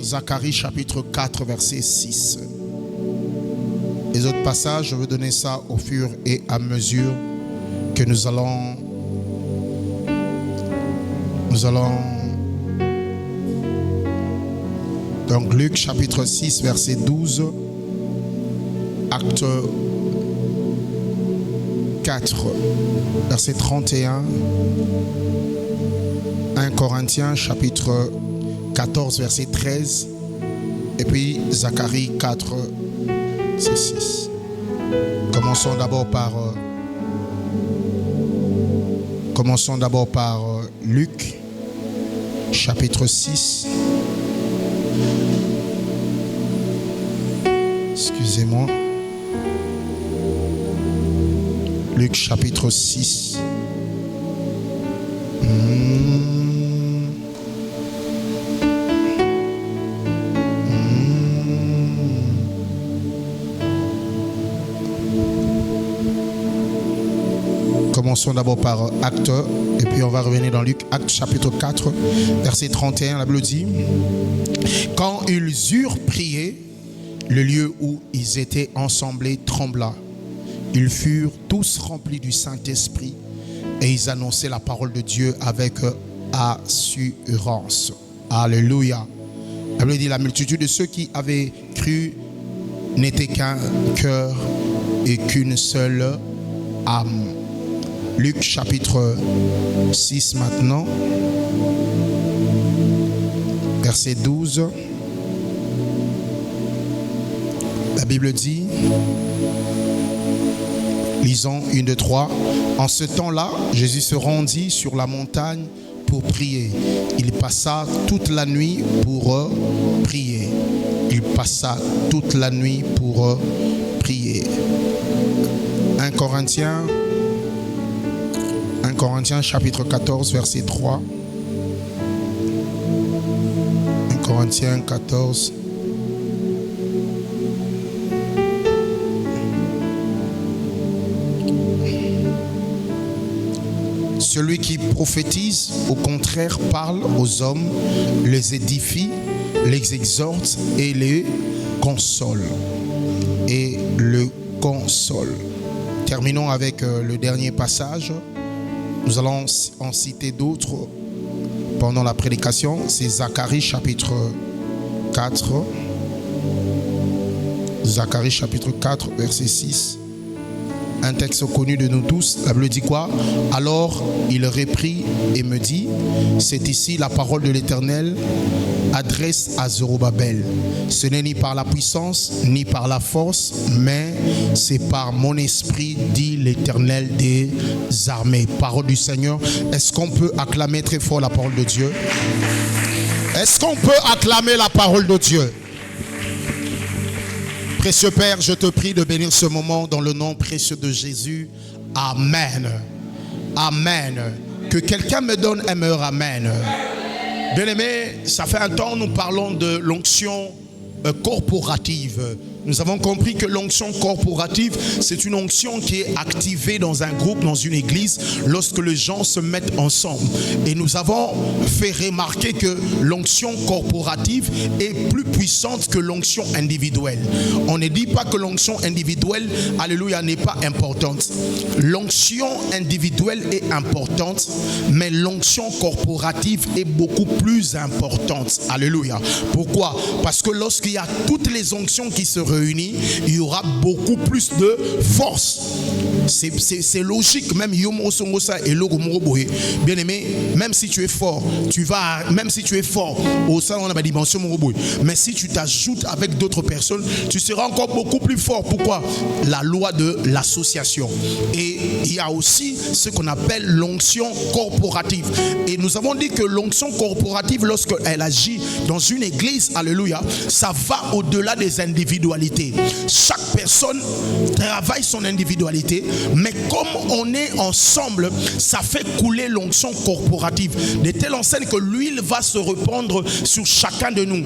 Zacharie chapitre 4 verset 6. Les autres passages, je veux donner ça au fur et à mesure que nous allons donc Luc chapitre 6 verset 12, Acte 4 verset 31, 1 Corinthiens chapitre 14 verset 13 et puis Zacharie 4 verset 6. Commençons d'abord par Luc chapitre 6. Excusez-moi. Luc chapitre 6. Commençons d'abord par Acte, et puis on va revenir dans Luc. Acte chapitre 4, verset 31, la Bible dit: quand ils eurent prié, le lieu où ils étaient ensemblés trembla. Ils furent tous remplis du Saint-Esprit et ils annonçaient la parole de Dieu avec assurance. Alléluia. La Bible dit: la multitude de ceux qui avaient cru n'était qu'un cœur et qu'une seule âme. Luc chapitre 6 maintenant, verset 12. La Bible dit, lisons 1, 2, 3. En ce temps-là, Jésus se rendit sur la montagne pour prier. Il passa toute la nuit pour prier. Il passa toute la nuit pour prier. 1 Corinthiens chapitre 14 verset 3. 1 Corinthiens 14. Celui qui prophétise, au contraire, parle aux hommes, les édifie, les exhorte et les console. Et le console. Terminons avec le dernier passage. Nous allons en citer d'autres pendant la prédication. C'est Zacharie chapitre 4. Zacharie chapitre 4 verset 6. Un texte connu de nous tous. La Bible dit quoi? Alors il reprit et me dit: c'est ici la parole de l'Éternel adresse à Zorobabel. Ce n'est ni par la puissance ni par la force, mais c'est par mon esprit, dit l'Éternel des armées. Parole du Seigneur. Est-ce qu'on peut acclamer très fort la parole de Dieu? Est-ce qu'on peut acclamer la parole de Dieu? Précieux Père, je te prie de bénir ce moment dans le nom précieux de Jésus. Amen. Amen. Que quelqu'un me donne un meilleur amen. Bien-aimés, ça fait un temps nous parlons de l'onction corporative. Nous avons compris que l'onction corporative, c'est une onction qui est activée dans un groupe, dans une église, lorsque les gens se mettent ensemble. Et nous avons fait remarquer que l'onction corporative est plus puissante que l'onction individuelle. On ne dit pas que l'onction individuelle, alléluia, n'est pas importante. L'onction individuelle est importante, mais l'onction corporative est beaucoup plus importante. Alléluia. Pourquoi? Parce que lorsqu'il y a toutes les onctions qui se réunissent, il y aura beaucoup plus de force. C'est logique. Même bien aimé, même si tu es fort, même si tu es fort au sein de la dimension, mais si tu t'ajoutes avec d'autres personnes, tu seras encore beaucoup plus fort. Pourquoi? La loi de l'association. Et il y a aussi ce qu'on appelle l'onction corporative. Et nous avons dit que l'onction corporative, lorsqu'elle agit dans une église, alléluia, ça va au-delà des individualités. Chaque personne travaille son individualité, mais comme on est ensemble, ça fait couler l'onction corporative de telle enseigne que l'huile va se répandre sur chacun de nous.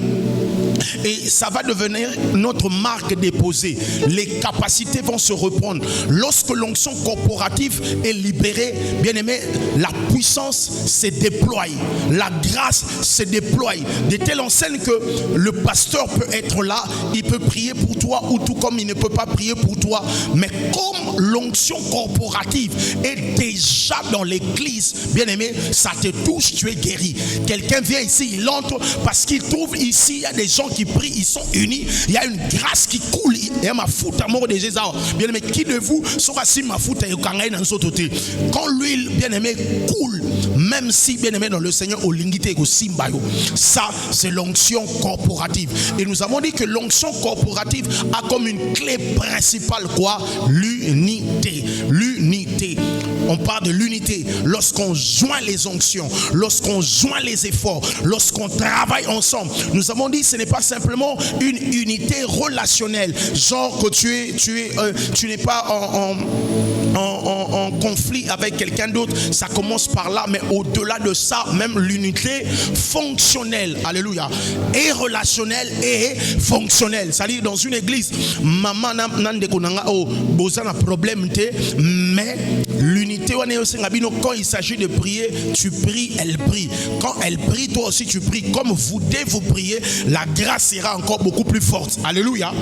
Et ça va devenir notre marque déposée. Les capacités vont se reprendre. Lorsque l'onction corporative est libérée, bien aimé, la puissance se déploie. La grâce se déploie. De telle enseigne que le pasteur peut être là, il peut prier pour toi, ou tout comme il ne peut pas prier pour toi. Mais comme l'onction corporative est déjà dans l'église, bien aimé, ça te touche, tu es guéri. Quelqu'un vient ici, il entre parce qu'il trouve ici, il y a des gens qui prient, ils sont unis, il y a une grâce qui coule. Il y a ma foute à mort de Jésus. Bien aimé, qui de vous sera si ma foute est quand l'huile, bien aimé, coule, même si, bien aimé, dans le Seigneur, au lingité, au simbayo, ça c'est l'onction corporative. Et nous avons dit que l'onction corporative a comme une clé principale quoi? L'unité. L'unité. On parle de l'unité lorsqu'on joint les onctions, lorsqu'on joint les efforts, lorsqu'on travaille ensemble. Nous avons dit que ce n'est pas simplement une unité relationnelle, genre que tu n'es pas en conflit avec quelqu'un d'autre, ça commence par là, mais au-delà de ça, même l'unité fonctionnelle, alléluia, et relationnelle et fonctionnelle. C'est-à-dire dans une église, maman n'a pas problème, mais l'unité, quand il s'agit de prier, tu pries, elle prie. Quand elle prie, toi aussi tu pries. Comme vous priez, la grâce sera encore beaucoup plus forte. Alléluia.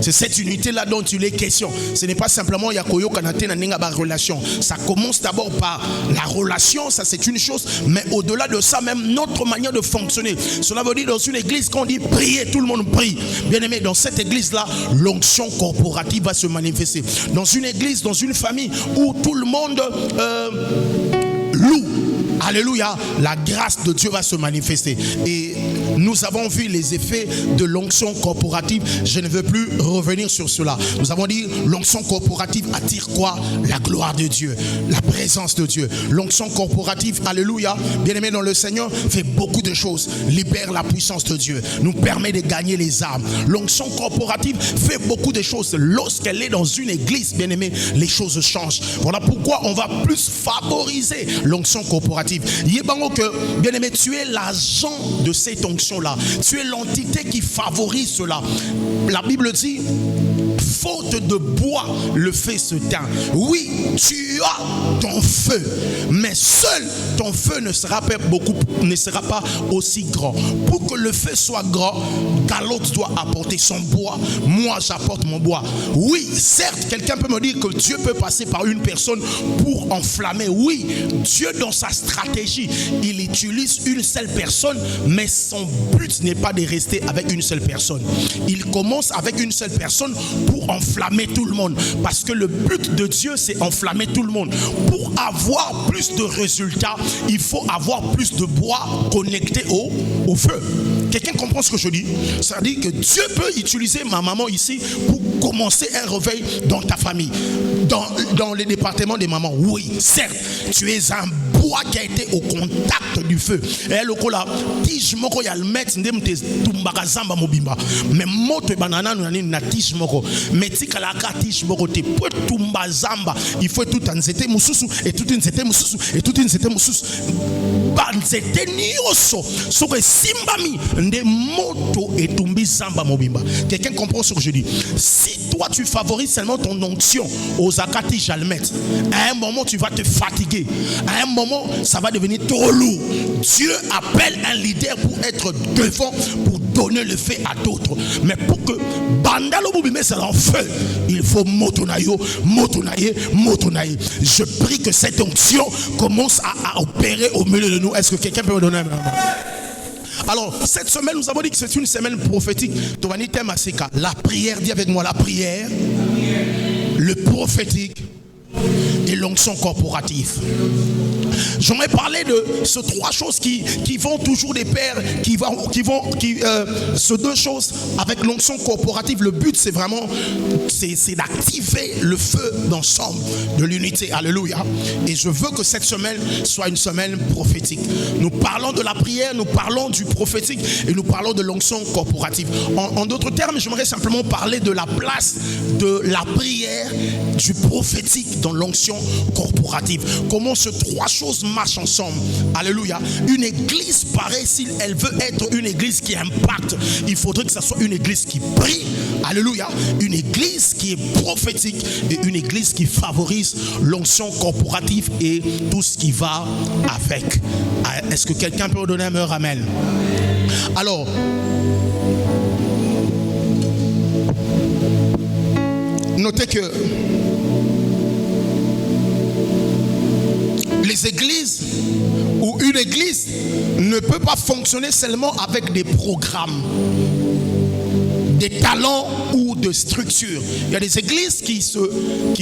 C'est cette unité-là dont il est question. Ce n'est pas simplement Yakoyo Kanate Naninga relation. Ça commence d'abord par la relation, ça c'est une chose, mais au-delà de ça, même notre manière de fonctionner. Cela veut dire dans une église, quand on dit prier, tout le monde prie. Bien aimé, dans cette église-là, l'onction corporative va se manifester. Dans une église, dans une famille où tout le monde loue, alléluia, la grâce de Dieu va se manifester. Et nous avons vu les effets de l'onction corporative. Je ne veux plus revenir sur cela. Nous avons dit l'onction corporative attire quoi? La gloire de Dieu, la présence de Dieu. L'onction corporative, alléluia, bien aimé dans le Seigneur, fait beaucoup de choses. Libère la puissance de Dieu, nous permet de gagner les âmes. L'onction corporative fait beaucoup de choses. Lorsqu'elle est dans une église, bien aimé, les choses changent. Voilà pourquoi on va plus favoriser l'onction corporative. Yébango que, bien aimé, tu es l'agent de cette onction-là. Tu es l'entité qui favorise cela. La Bible dit, faute de bois, le feu se teint. Oui, tu as ton feu, mais seul ton feu ne sera pas aussi grand. Pour que le feu soit grand, Galote doit apporter son bois. Moi, j'apporte mon bois. Oui, certes, quelqu'un peut me dire que Dieu peut passer par une personne pour enflammer. Oui, Dieu dans sa stratégie, il utilise une seule personne, mais son but n'est pas de rester avec une seule personne. Il commence avec une seule personne pour enflammer tout le monde. Parce que le but de Dieu, c'est enflammer tout le monde. Pour avoir plus de résultats, il faut avoir plus de bois connecté au feu. Quelqu'un comprend ce que je dis? Ça dit que Dieu peut utiliser ma maman ici pour commencer un réveil dans ta famille, dans les départements des mamans. Oui, certes, tu es un bois qui a été au contact du feu. Et le coup là, tige moko ya le mettre ndemte tumbaka zamba mobimba. Mais moto banana nani na tige moko. Mais tika la ka tige moko te peut tumba zamba. Il faut tout en zete mususu et tout en zete mususu et tout en zete mususu. Ban zete nioso. So que simbami nde moto et tumbi zamba mobimba. Quelqu'un comprend ce que je dis? Si toi tu favorises seulement ton onction aux akati jalmet, à un moment tu vas te fatiguer. À un moment ça va devenir trop lourd. Dieu appelle un leader pour être devant, pour donner le feu à d'autres. Mais pour que Bandalo Boubime soit en feu, il faut motonayo. Je prie que cette onction commence à opérer au milieu de nous. Est-ce que quelqu'un peut me donner un moment? Alors, cette semaine, nous avons dit que c'est une semaine prophétique. La prière, dis avec moi, la prière, le prophétique et l'onction corporative. J'aimerais parler de ces trois choses qui vont toujours des pairs, ces deux choses avec l'onction corporative. Le but, c'est vraiment, c'est d'activer le feu d'ensemble de l'unité. Alléluia. Et je veux que cette semaine soit une semaine prophétique. Nous parlons de la prière, nous parlons du prophétique et nous parlons de l'onction corporative. En d'autres termes, j'aimerais simplement parler de la place de la prière, du prophétique dans l'onction corporative. Comment ces trois choses marchent ensemble? Alléluia. Une église pareille, si elle veut être une église qui impacte, il faudrait que ce soit une église qui prie. Alléluia. Une église qui est prophétique et une église qui favorise l'onction corporative et tout ce qui va avec. Est-ce que quelqu'un peut donner un meilleur amen? Alors, notez que les églises ou une église ne peut pas fonctionner seulement avec des programmes, des talents ou de structures. Il y a des églises qui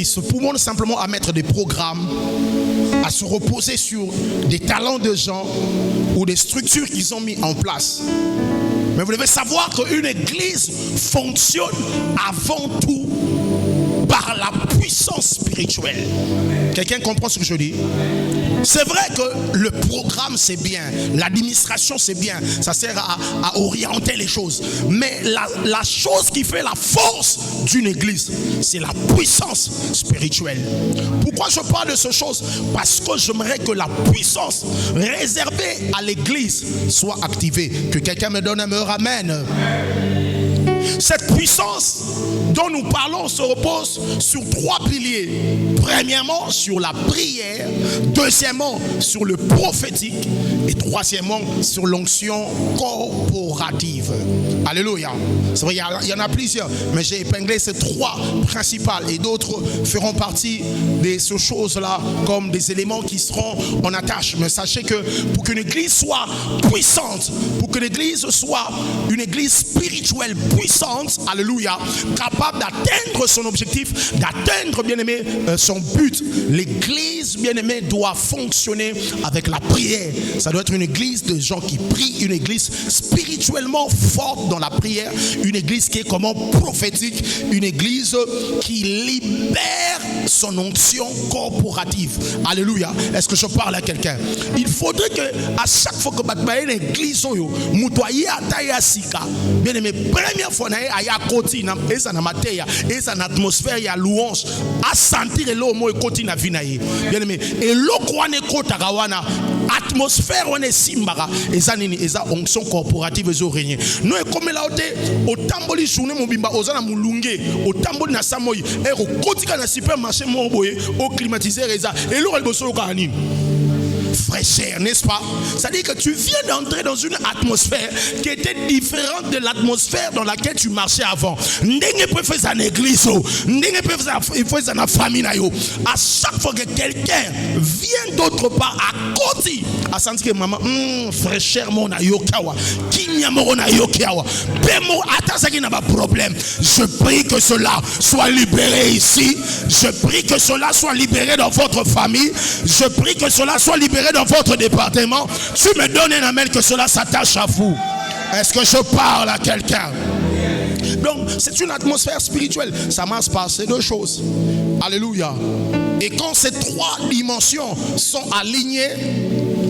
se poumonnent simplement à mettre des programmes, à se reposer sur des talents de gens ou des structures qu'ils ont mis en place. Mais vous devez savoir qu'une église fonctionne avant tout par la puissance spirituelle. Quelqu'un comprend ce que je dis? C'est vrai que le programme c'est bien, l'administration c'est bien, ça sert à orienter les choses. Mais la chose qui fait la force d'une église, c'est la puissance spirituelle. Pourquoi je parle de ces choses? Parce que j'aimerais que la puissance réservée à l'église soit activée. Que quelqu'un me donne un meilleur amen. Cette puissance dont nous parlons se repose sur trois piliers. Premièrement, sur la prière. Deuxièmement, sur le prophétique. Et troisièmement, sur l'onction corporative. Alléluia. C'est vrai, il y en a plusieurs, mais j'ai épinglé ces trois principales. Et d'autres feront partie de ces choses-là comme des éléments qui seront en attache. Mais sachez que pour qu'une église soit puissante, pour que l'église soit une église spirituelle puissante, alléluia, capable d'atteindre son objectif, d'atteindre, bien aimé, son but, l'église, bien aimé, doit fonctionner avec la prière. Ça doit être une église de gens qui prient, une église spirituellement forte dans la prière, une église qui est comment prophétique, une église qui libère son onction corporative. Alléluia. Est-ce que je parle à quelqu'un? Il faudrait que à chaque fois que une église mutoye ataya sika, bien aimé, première fois na ya koti na esa na mateya, esa na atmosphère ya louange, à sentir le mot koti na vinaye. Bien aimé, et lokwane kota kawana atmosphère on est simbara, esa nini, esa onction corporative zo régner. Nous comme là au tamboli journée mobimba ozana mulunge, au tamboli na samoyi, et au kotika na supermarché mon boye, au climatiseur esa, et l'eau elle bosse ka nini. Fraîcheur, n'est-ce pas? C'est-à-dire que tu viens d'entrer dans une atmosphère qui était différente de l'atmosphère dans laquelle tu marchais avant. N'engue peut faire une église, n'engue peut faire une famille. À chaque fois que quelqu'un vient d'autre part à côté, à sentir que maman, fraîcheur mon ayokawa, kinyamo na yokawa, pemo atazaki n'a pas problème. Je prie que cela soit libéré ici. Je prie que cela soit libéré dans votre famille. Je prie que cela soit libéré dans votre département. Tu me donnes un amen que cela s'attache à vous. Est-ce que je parle à quelqu'un? Donc c'est une atmosphère spirituelle. Ça marche par ces deux choses. Alléluia. Et quand ces trois dimensions sont alignées,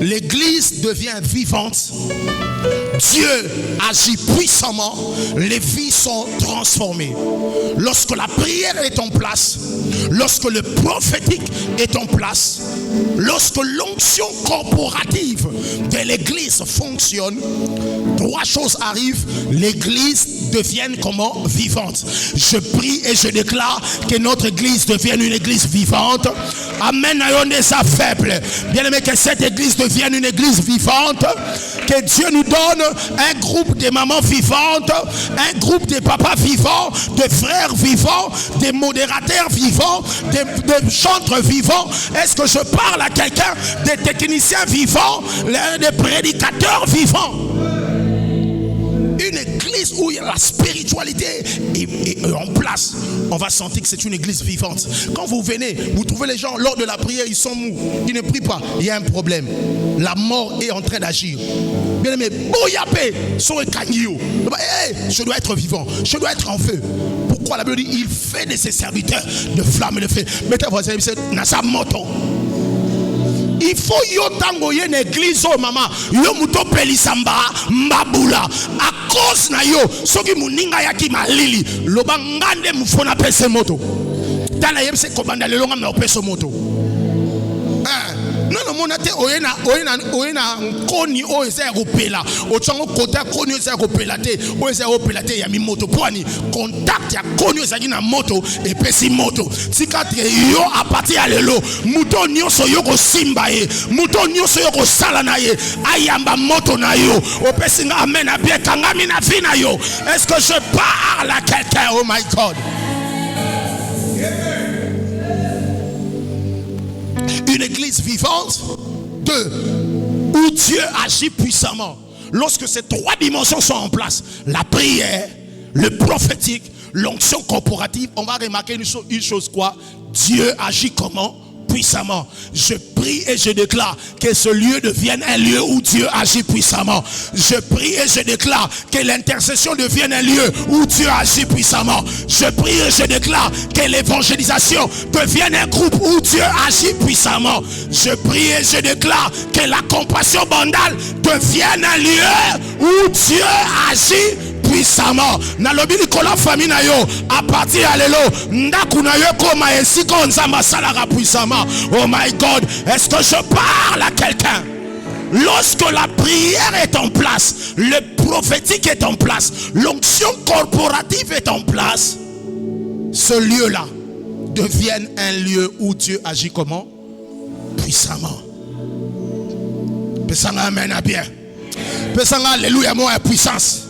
l'église devient vivante. Dieu agit puissamment, les vies sont transformées. Lorsque la prière est en place, lorsque le prophétique est en place, lorsque l'onction corporative de l'église fonctionne, trois choses arrivent. L'église devient comment? Vivante. Je prie et je déclare que notre église devienne une église vivante. Amen. Faible. Bien aimé, que cette église devienne une église vivante. Que Dieu nous donne un groupe de mamans vivantes, un groupe de papas vivants, de frères vivants, des modérateurs vivants, des chantres vivants. Est-ce que je parle à quelqu'un? Des techniciens vivants, des prédicateurs vivants. Une église où la spiritualité est en place, on va sentir que c'est une église vivante. Quand vous venez, vous trouvez les gens lors de la prière, ils sont mous, ils ne prient pas, il y a un problème. La mort est en train d'agir. Bien aimé, je dois être vivant, je dois être en feu. Pourquoi la Bible dit il fait de ses serviteurs de flammes et de feu? Mettez voisin, c'est sa moto. Il faut yo tango ye l'église oh maman yo muto pelisamba mbabula à cause na yo soki muninga yaki malili loba ngande mufona pese moto tala yeb se kobanda lelo ngam na opeso moto. Non, monate oyena koni oeza kopela otsango kota koni oeza kopela te oeza kopela te ya mi moto poani contact ya koni oeza na moto epesi moto tikatre yo apati ya lelo muto nyonso yo kosimba ye muto nyonso yo kosala na ye ayamba moto na yo opesi nga amen abie kangami na vie na yo. Est-ce que je parle à quelqu'un? Oh my God. Une église vivante, 2, où Dieu agit puissamment. Lorsque ces 3 dimensions sont en place, la prière, le prophétique, l'onction corporative, on va remarquer une chose quoi? Dieu agit comment? Puissamment. Je prie et je déclare que ce lieu devienne un lieu où Dieu agit puissamment. Je prie et je déclare que l'intercession devienne un lieu où Dieu agit puissamment. Je prie et je déclare que l'évangélisation devienne un groupe où Dieu agit puissamment. Je prie et je déclare que la compassion bandale devienne un lieu où Dieu agit puissamment. Nalobi Nicolas famille na yo à partir à lelo ndaku na yo koma esiko nzamba salaka puissamment. Oh my God, est-ce que je parle à quelqu'un? Lorsque la prière est en place, le prophétique est en place, l'onction corporative est en place, ce lieu-là devient un lieu où Dieu agit comment? Puissamment. Pesanga amen à bien. Pesanga alléluia moi puissance.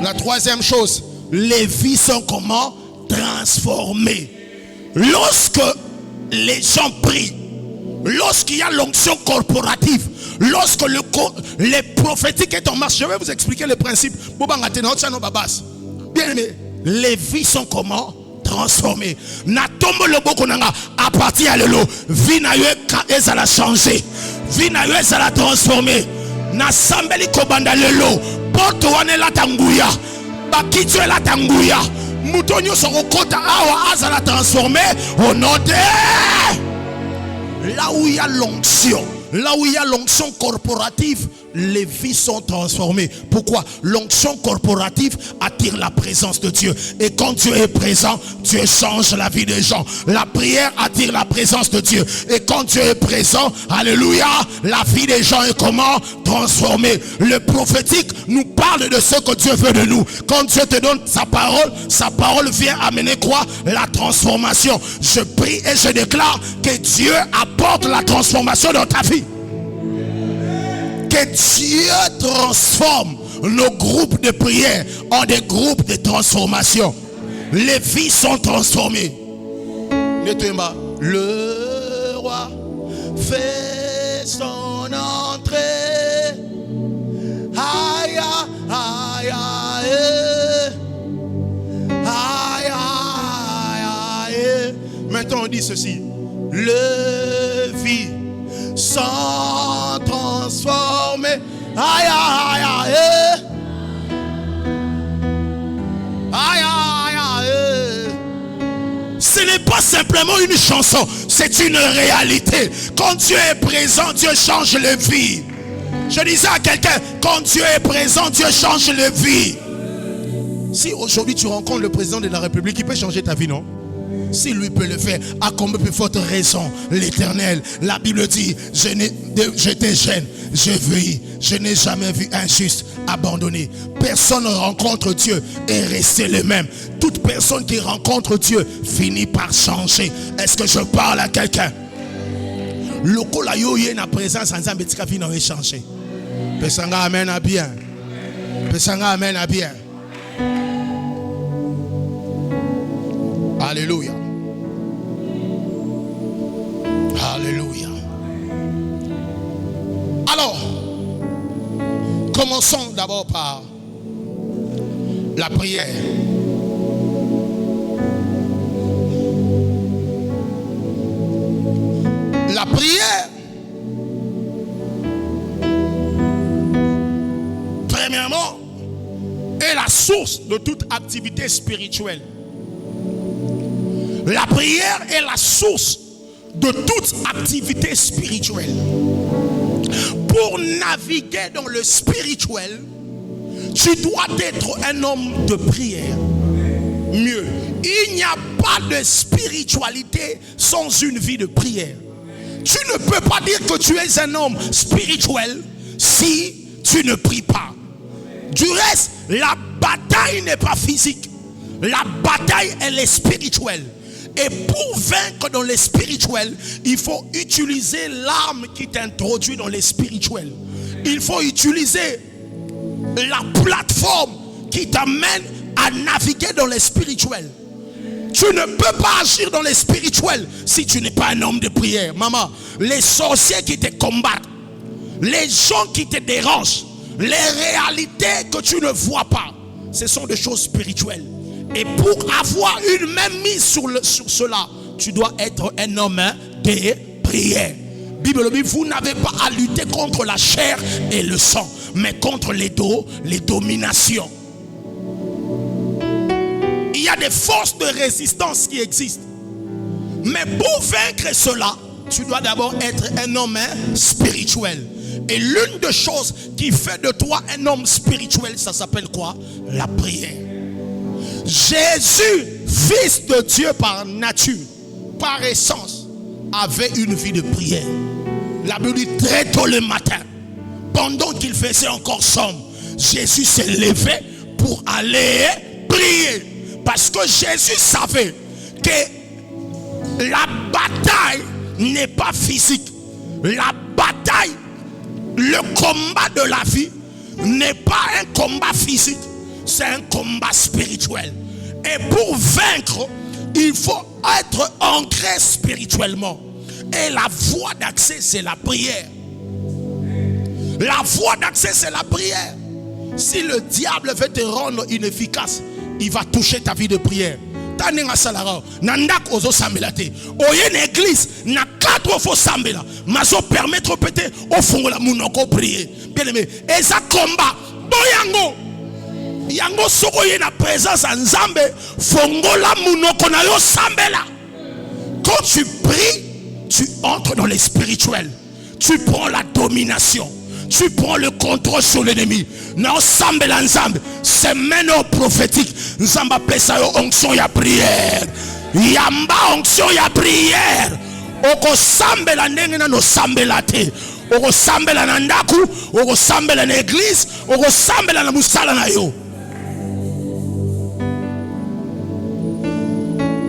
La troisième chose, les vies sont comment? Transformées. Lorsque les gens prient, lorsqu'il y a l'onction corporative, lorsque les prophétiques est en marche, je vais vous expliquer le principe. Bien aimé, les vies sont comment? Transformées. Na tombe le bokonanga à partir de l'eau, vie na yo ezala changer, vie na yo ezala transformer. Na sambeli kobanda lelo, porte wane la tanguya, bakitwe la tanguya. Moutonio sorokota awa azala transformé au nom de... Là où il y a l'onction, là où il y a l'onction corporative, les vies sont transformées. Pourquoi? L'onction corporative attire la présence de Dieu. Et quand Dieu est présent, Dieu change la vie des gens. La prière attire la présence de Dieu. Et quand Dieu est présent, alléluia, la vie des gens est comment? Transformée. Le prophétique nous parle de ce que Dieu veut de nous. Quand Dieu te donne sa parole vient amener quoi? La transformation. Je prie et je déclare que Dieu apporte la transformation dans ta vie. Que Dieu transforme nos groupes de prière en des groupes de transformation. Les vies sont transformées. Le roi fait son entrée. Aïe, aïe, aïe, aïe, aïe, aïe. Maintenant on dit ceci. Le vie sont transformés. Aïe, aïe, aïe. Aïe, aïe, aïe. Ce n'est pas simplement une chanson, c'est une réalité. Quand Dieu est présent, Dieu change les vies. Je disais à quelqu'un, quand Dieu est présent, Dieu change les vies. Si aujourd'hui tu rencontres le président de la République, il peut changer ta vie, non? Si lui peut le faire, à combien plus forte raison l'Éternel? La Bible dit, j'étais jeune, je vis, je n'ai jamais vu un juste abandonné. Personne ne rencontre Dieu et reste le même. Toute personne qui rencontre Dieu finit par changer. Est-ce que je parle à quelqu'un? Le kolayo yé na présence en Zambie tika vie n'a changé. Pesanga amen à bien. Pesanga amen à bien. Alléluia. Alléluia. Alors, commençons d'abord par la prière. La prière, premièrement, est la source de toute activité spirituelle. La prière est la source de toute activité spirituelle. Pour naviguer dans le spirituel, tu dois être un homme de prière. mieux. Il n'y a pas de spiritualité sans une vie de prière. Tu ne peux pas dire que tu es un homme spirituel si tu ne pries pas. Du reste, la bataille n'est pas physique. La bataille, elle est spirituelle. Et pour vaincre dans les spirituels, il faut utiliser l'arme qui t'introduit dans les spirituels. Il faut utiliser la plateforme qui t'amène à naviguer dans les spirituels. Tu ne peux pas agir dans les spirituels si tu n'es pas un homme de prière. Maman, les sorciers qui te combattent, les gens qui te dérangent, les réalités que tu ne vois pas, ce sont des choses spirituelles. Et pour avoir une même mise sur cela, tu dois être un homme de prière. Bible dit, vous n'avez pas à lutter contre la chair et le sang, mais contre les dominations. Il y a des forces de résistance qui existent. Mais pour vaincre cela, tu dois d'abord être un homme spirituel. Et l'une des choses qui fait de toi un homme spirituel, ça s'appelle quoi? La prière. Jésus, fils de Dieu par nature, par essence, avait une vie de prière. La Bible dit très tôt le matin, pendant qu'il faisait encore sombre, Jésus s'est levé pour aller prier. Parce que Jésus savait que la bataille n'est pas physique. La bataille, le combat de la vie n'est pas un combat physique, c'est un combat spirituel. Et pour vaincre, il faut être ancré spirituellement. Et la voie d'accès, c'est la prière. La voie d'accès, c'est la prière. Si le diable veut te rendre inefficace, il va toucher ta vie de prière. Tanenga salara nandak ozo sambela te oye na église na 4 fois sambela mazo permettre péter au fond la munoko prier. Bien aimé, et ça combat boyango yango soko ye na présence en Nzambe fongola munoko na yo sambela. Quand tu pries, tu entres dans les spirituels. Tu prends la domination. Tu prends le contrôle sur l'ennemi. Non, sambela Nzambe. C'est maintenant prophétique. Nzambe appelle ça onction ya prière. Yamba onction ya prière. Oko sambela ndenge na no sambela te. Oko sambela na ndaku. Oko sambela na église. Oko sambela na musala na yo.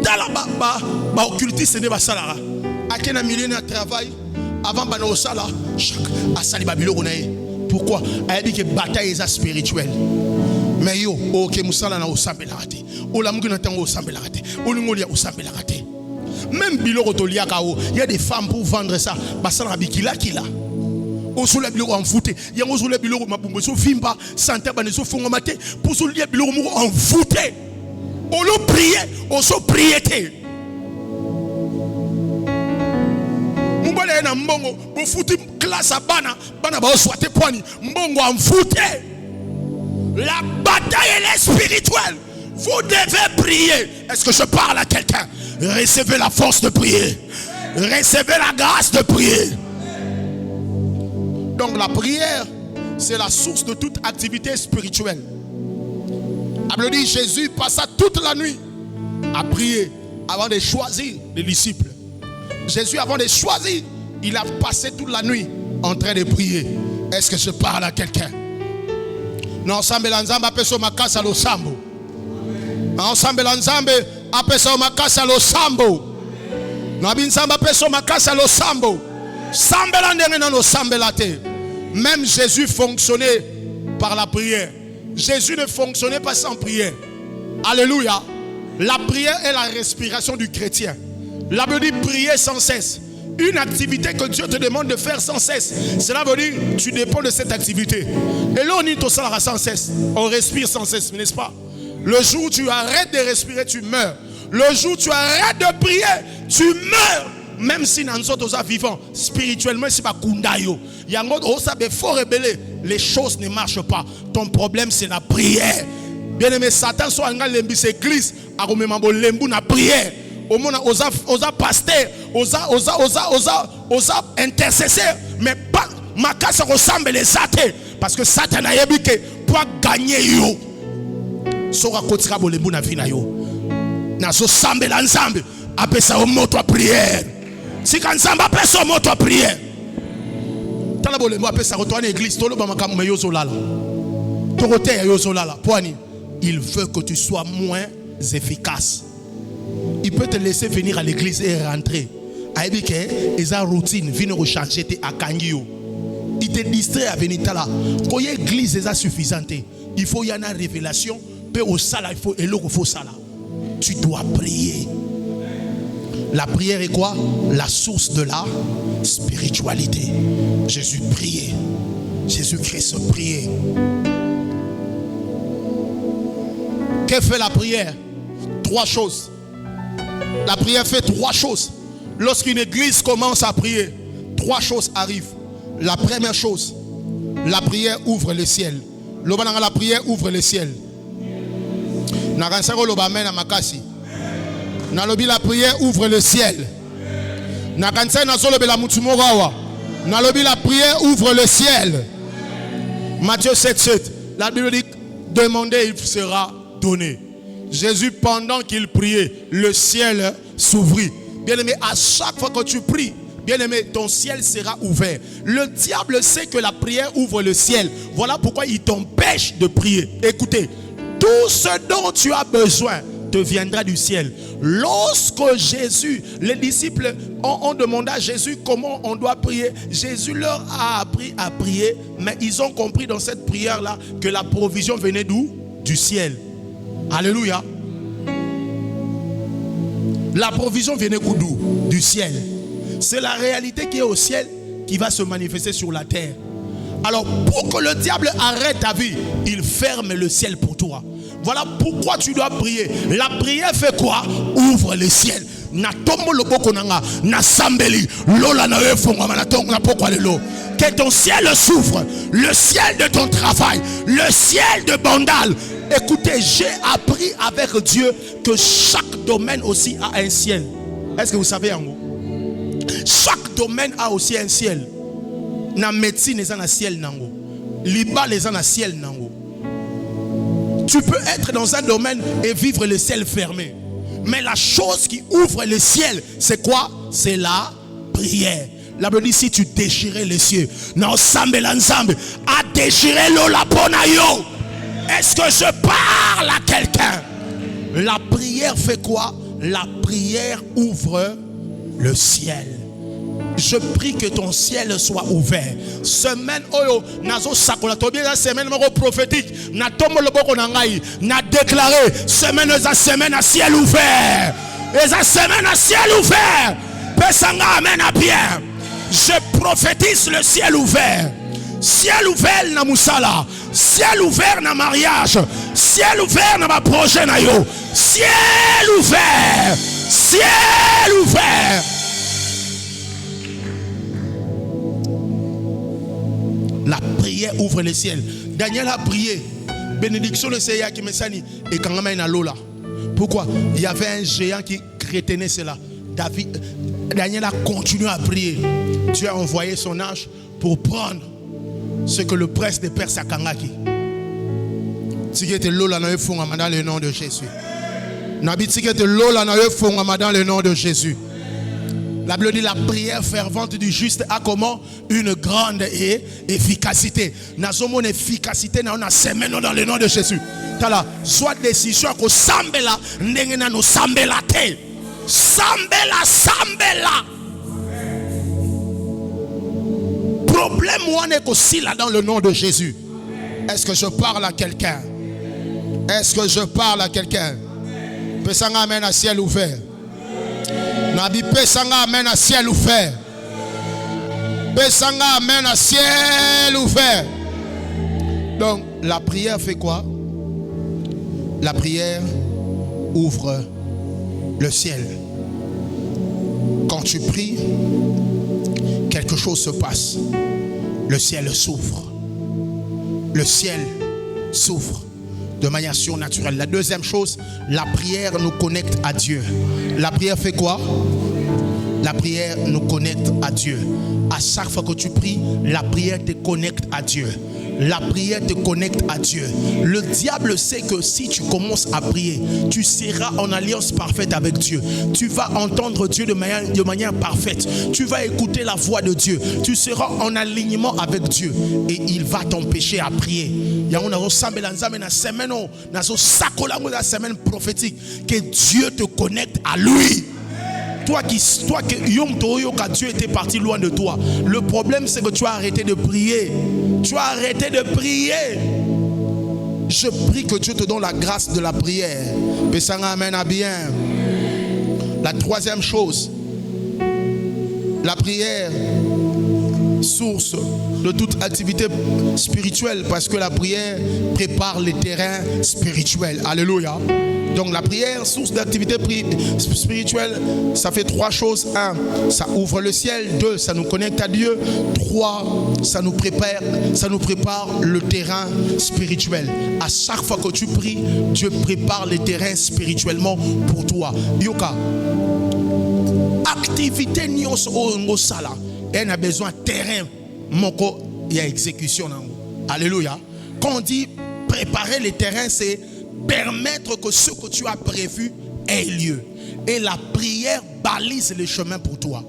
Dala ba occultiste ne ba salara. Akena milieu na travail. Avant bano sala chaque asali babilo onaye. Pourquoi? Elle dit que bataille est spirituelle. Mais yo OK musala na osambela raté. Ola muki na tango osambela raté. Olingolia osambela raté. Même biloko tolia kao, il y a des femmes pour vendre ça. Basala bikila kila. Osula biloko envoûté. Yango osula biloko mabumbo so vimba santé baneso fongo maté pour solia biloko mo envoûté. Olo prier, oso prier te. Na mbongo bo futi classe à bana ba oswate poani mbongo envoûté. La bataille elle est spirituelle. Vous devez prier. Est-ce que je parle à quelqu'un? Recevez la force de prier. Recevez la grâce de prier. Donc la prière, c'est la source de toute activité spirituelle. Bible dit Jésus passa toute la nuit à prier avant de choisir les disciples. Jésus avant de choisir, il a passé toute la nuit en train de prier. Est-ce que je parle à quelqu'un? Non, ensemble l'ensemble appelle ça ma casa lo sambo. Ensemble l'ensemble appelle ça ma casa lo sambo. Non, ensemble appelle ça ma casa lo sambo. Sambe l'endenge no sambe la te. Même Jésus fonctionnait par la prière. Jésus ne fonctionnait pas sans prière. Alléluia. La prière est la respiration du chrétien. La Bible dit prier sans cesse. Une activité que Dieu te demande de faire sans cesse. Cela veut dire que tu dépends de cette activité. Et là on dit tout ça sans cesse. On respire sans cesse, n'est-ce pas? Le jour où tu arrêtes de respirer, tu meurs. Le jour où tu arrêtes de prier, tu meurs. Même si nous sommes vivants, spirituellement, c'est pas kundayo. Il y a un faut rebeller. Les choses ne marchent pas. Ton problème, c'est la prière. Bien aimé, Satan soit en l'église, à la prière. Au monde, osa pasteur, osa intercesseur, mais pas ma casse ressemble les athées. Parce que Satan a dit que pour gagner yo, sera kotira bolembu na vie na yo. nazo sambela nzambe apesa o moto a prière. Si kan nzambe apesa o moto a prière. Tala bolembo apesa retourner l'église tolo ba makambo me yozolala. Torote ya yozolala. Poani, il veut que tu sois moins efficace. Il peut te laisser venir à l'église et rentrer. Il routine, vient rechanger à Kangio. Il te distrait à venir là. Quand l'église est suffisante, il faut y avoir une révélation. Peu au sala, il faut et l'eau faut sala. Tu dois prier. La prière est quoi? La source de la spiritualité. Jésus priait. Jésus-Christ priait. Que fait la prière? 3 choses. La prière fait 3 choses. Lorsqu'une église commence à prier, 3 choses arrivent. La première chose, la prière ouvre le ciel. La prière ouvre le ciel. La prière ouvre le ciel. La prière ouvre le ciel. Matthieu 7,7. La Bible dit, demandez, il sera donné. Jésus, pendant qu'il priait, le ciel s'ouvrit. Bien-aimé, à chaque fois que tu pries, bien-aimé, ton ciel sera ouvert. Le diable sait que la prière ouvre le ciel. Voilà pourquoi il t'empêche de prier. Écoutez, tout ce dont tu as besoin te viendra du ciel. Lorsque Jésus, les disciples ont demandé à Jésus comment on doit prier, Jésus leur a appris à prier, mais ils ont compris dans cette prière-là que la provision venait d'où? Du ciel. Alléluia. La provision vient d'où? Du ciel. C'est la réalité qui est au ciel qui va se manifester sur la terre. Alors pour que le diable arrête ta vie, il ferme le ciel pour toi. Voilà pourquoi tu dois prier. La prière fait quoi? Ouvre le ciel. Que ton ciel s'ouvre. Le ciel de ton travail. Le ciel de Bandal. Écoutez, j'ai appris avec Dieu que chaque domaine aussi a un ciel. Est-ce que vous savez en gros? Chaque domaine a aussi un ciel. La médecine est un ciel nango. Liba les un ciel nango. Tu peux être dans un domaine et vivre le ciel fermé. Mais la chose qui ouvre le ciel, c'est quoi? C'est la prière. La Bible dit, si tu déchirais les cieux, non sambe l'ensemble, a déchiré l'eau la ponayo. Est-ce que je parle à quelqu'un? La prière fait quoi? La prière ouvre le ciel. Je prie que ton ciel soit ouvert. Semaine oyo nazo sakola to bien la semaine prophétique na tomo loboko na ngai na déclaré semaine za semaine à ciel ouvert. Et za semaine à ciel ouvert. Pesanga amen à bien. Je prophétise le ciel ouvert. Ciel ouvert na musala, ciel ouvert na mariage, ciel ouvert na ma projet na yo. Ciel ouvert. Ciel ouvert. La prière ouvre le ciel. Daniel a prié. Bénédiction le Seigneur qui me sani et quand même na lola. Pourquoi? Il y avait un géant qui crétenait cela. Daniel a continué à prier. Dieu a envoyé son ange pour prendre ce que le prince des Perses a kangaki. Dans le nom de Jésus. Dans le nom de Jésus. La Bible dit la prière fervente du juste a comment? Une grande efficacité. Nous avons une efficacité dans la semaine dans le nom de Jésus. Soit décision que sambela n'engena no sambela te. Sambela sambela. Problème moi n'est qu'aussi là dans le nom de Jésus. Est-ce que je parle à quelqu'un? Est-ce que je parle à quelqu'un? Pesanga amen à ciel ouvert. Nabi pesanga amen à ciel ouvert. Pesanga amen à ciel ouvert. Donc la prière fait quoi? La prière ouvre le ciel. Quand tu pries, quelque chose se passe. Le ciel s'ouvre. Le ciel s'ouvre de manière surnaturelle. La deuxième chose, la prière nous connecte à Dieu. La prière fait quoi? La prière nous connecte à Dieu. À chaque fois que tu pries, la prière te connecte à Dieu. La prière te connecte à Dieu. Le diable sait que si tu commences à prier, tu seras en alliance parfaite avec Dieu. Tu vas entendre Dieu de manière parfaite. Tu vas écouter la voix de Dieu. Tu seras en alignement avec Dieu. Et il va t'empêcher à prier. Il y a une semaine prophétique que Dieu te connecte à lui. Toi qui Dieu était parti loin de toi. Le problème c'est que tu as arrêté de prier. Tu as arrêté de prier. Je prie que Dieu te donne la grâce de la prière. Amen à bien. La troisième chose, la prière, source de toute activité spirituelle, parce que la prière prépare les terrains spirituels. Alléluia. Donc la prière, source d'activité spirituelle, ça fait trois choses. 1, ça ouvre le ciel. 2, ça nous connecte à Dieu. 3, ça nous prépare le terrain spirituel. À chaque fois que tu pries, Dieu prépare les terrains spirituellement pour toi. Yoka, activité nios o sala. Elle a besoin de terrain. Il y a exécution. Alléluia. Quand on dit préparer les terrains, c'est permettre que ce que tu as prévu ait lieu. Et la prière balise les chemins pour toi.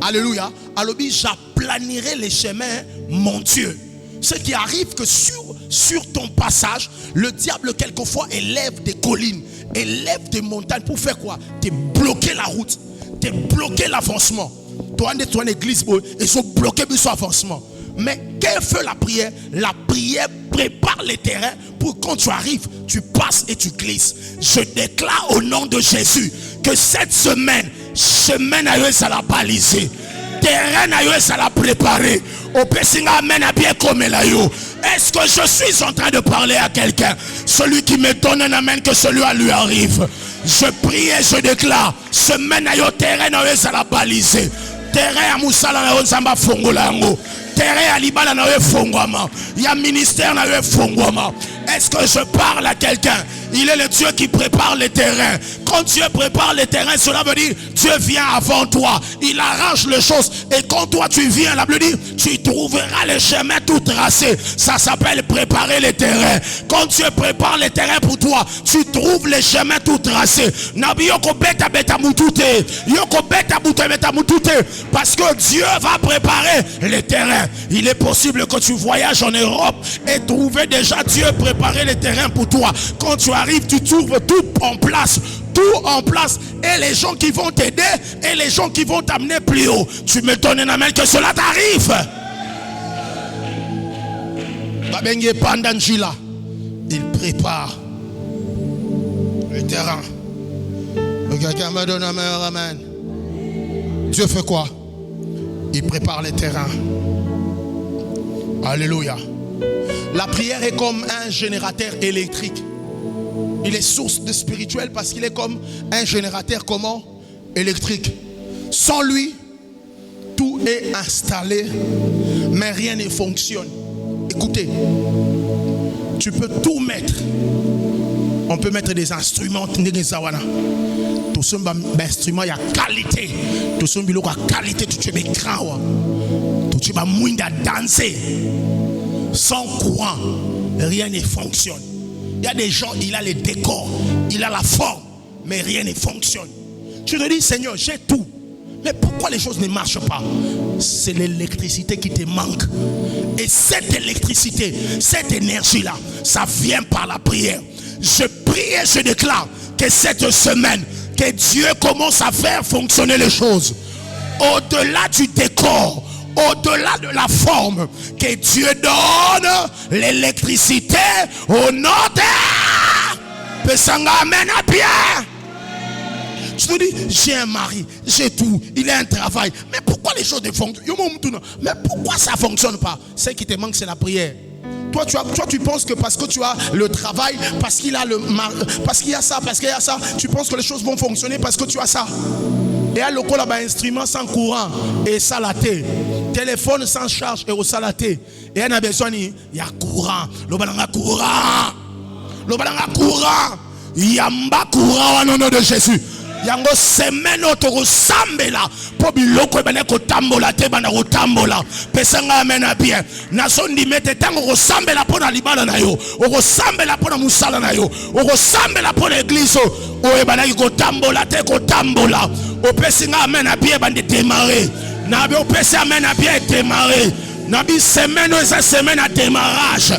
Alléluia. Alors, j'aplanirai les chemins, mon Dieu. Ce qui arrive que sur ton passage, le diable quelquefois élève des collines, élève des montagnes pour faire quoi? Te bloquer la route, te bloquer l'avancement. Toi, en église, ils sont bloqués sur l'avancement. Mais quelle fait la prière? La prière prépare les terrains pour quand tu arrives, tu passes et tu glisses. Je déclare au nom de Jésus que cette semaine, chemin à eux, ça l'a balisé. Terrain à eux, ça l'a préparé. Au Pessinga, amen à bien comme là. Est-ce que je suis en train de parler à quelqu'un? Celui qui me donne un amen, que celui-là lui arrive. Je prie et je déclare, semaine à eux, terrain à eux, ça l'a balisé. Terrain à Moussala na Onsamba Fongolango. Terrain à Libala na Fongwama. Il y a ministère na Fongwama. Est-ce que je parle à quelqu'un? Il est le Dieu qui prépare les terrains. Quand Dieu prépare les terrains, cela veut dire Dieu vient avant toi. Il arrange les choses. Et quand toi tu viens, la Bible dit, tu trouveras les chemins tout tracés. Ça s'appelle préparer les terrains. Quand Dieu prépare les terrains pour toi, tu trouves les chemins tout tracés. Parce que Dieu va préparer les terrains. Il est possible que tu voyages en Europe et trouver déjà Dieu préparer les terrains pour toi. Quand tu arrives, tu trouves tout en place. Tout en place. Et les gens qui vont t'aider et les gens qui vont t'amener plus haut. Tu me donnes un amen que cela t'arrive. Il prépare le terrain. Quelqu'un me donne un meilleur amen. Dieu fait quoi? Il prépare les terrains. Alléluia. La prière est comme un générateur électrique. Il est source de spirituel parce qu'il est comme un générateur comment? Électrique. Sans lui, tout est installé, mais rien ne fonctionne. Écoutez, tu peux tout mettre. On peut mettre des instruments. Tout ce instrument, il y a qualité. Tout ce bilo a qualité. Tout ce écran. Tout ce mouinda danser. Sans courant, rien ne fonctionne. Il y a des gens, il a les décors, il a la forme, mais rien ne fonctionne. Tu te dis, Seigneur, j'ai tout. Mais pourquoi les choses ne marchent pas? C'est l'électricité qui te manque. Et cette électricité, cette énergie-là, ça vient par la prière. Je prie et je déclare que cette semaine, que Dieu commence à faire fonctionner les choses. Au-delà du décor, au-delà de la forme, que Dieu donne l'électricité au nom de Pesanga, amen à bien. Tu te dis, j'ai un mari, j'ai tout, il a un travail. Mais pourquoi les choses ne fonctionnent pas? Mais pourquoi ça ne fonctionne pas? Ce qui te manque, c'est la prière. Toi, tu penses que parce que tu as le travail, parce qu'il a parce qu'il y a ça, tu penses que les choses vont fonctionner parce que tu as ça. Et à l'eau, là-bas, instrument sans courant et salaté. Téléphone sans charge et au salaté. Et on a besoin, il y a courant. L'obalanga courant. L'obalanga courant. Yamba courant au nom de Jésus. yango semaine otoko sambela po biloko ebane kotambola te bana kotambola pesanga amen bien nasondi mete tango kosambela po na libala na yo okosambela po na musala na yo okosambela po na église o ebana kotambola te kotambola opesinga amen bien bande démarrer na be opesi amen bien démarrer na bi semaine eza semaine à démarrage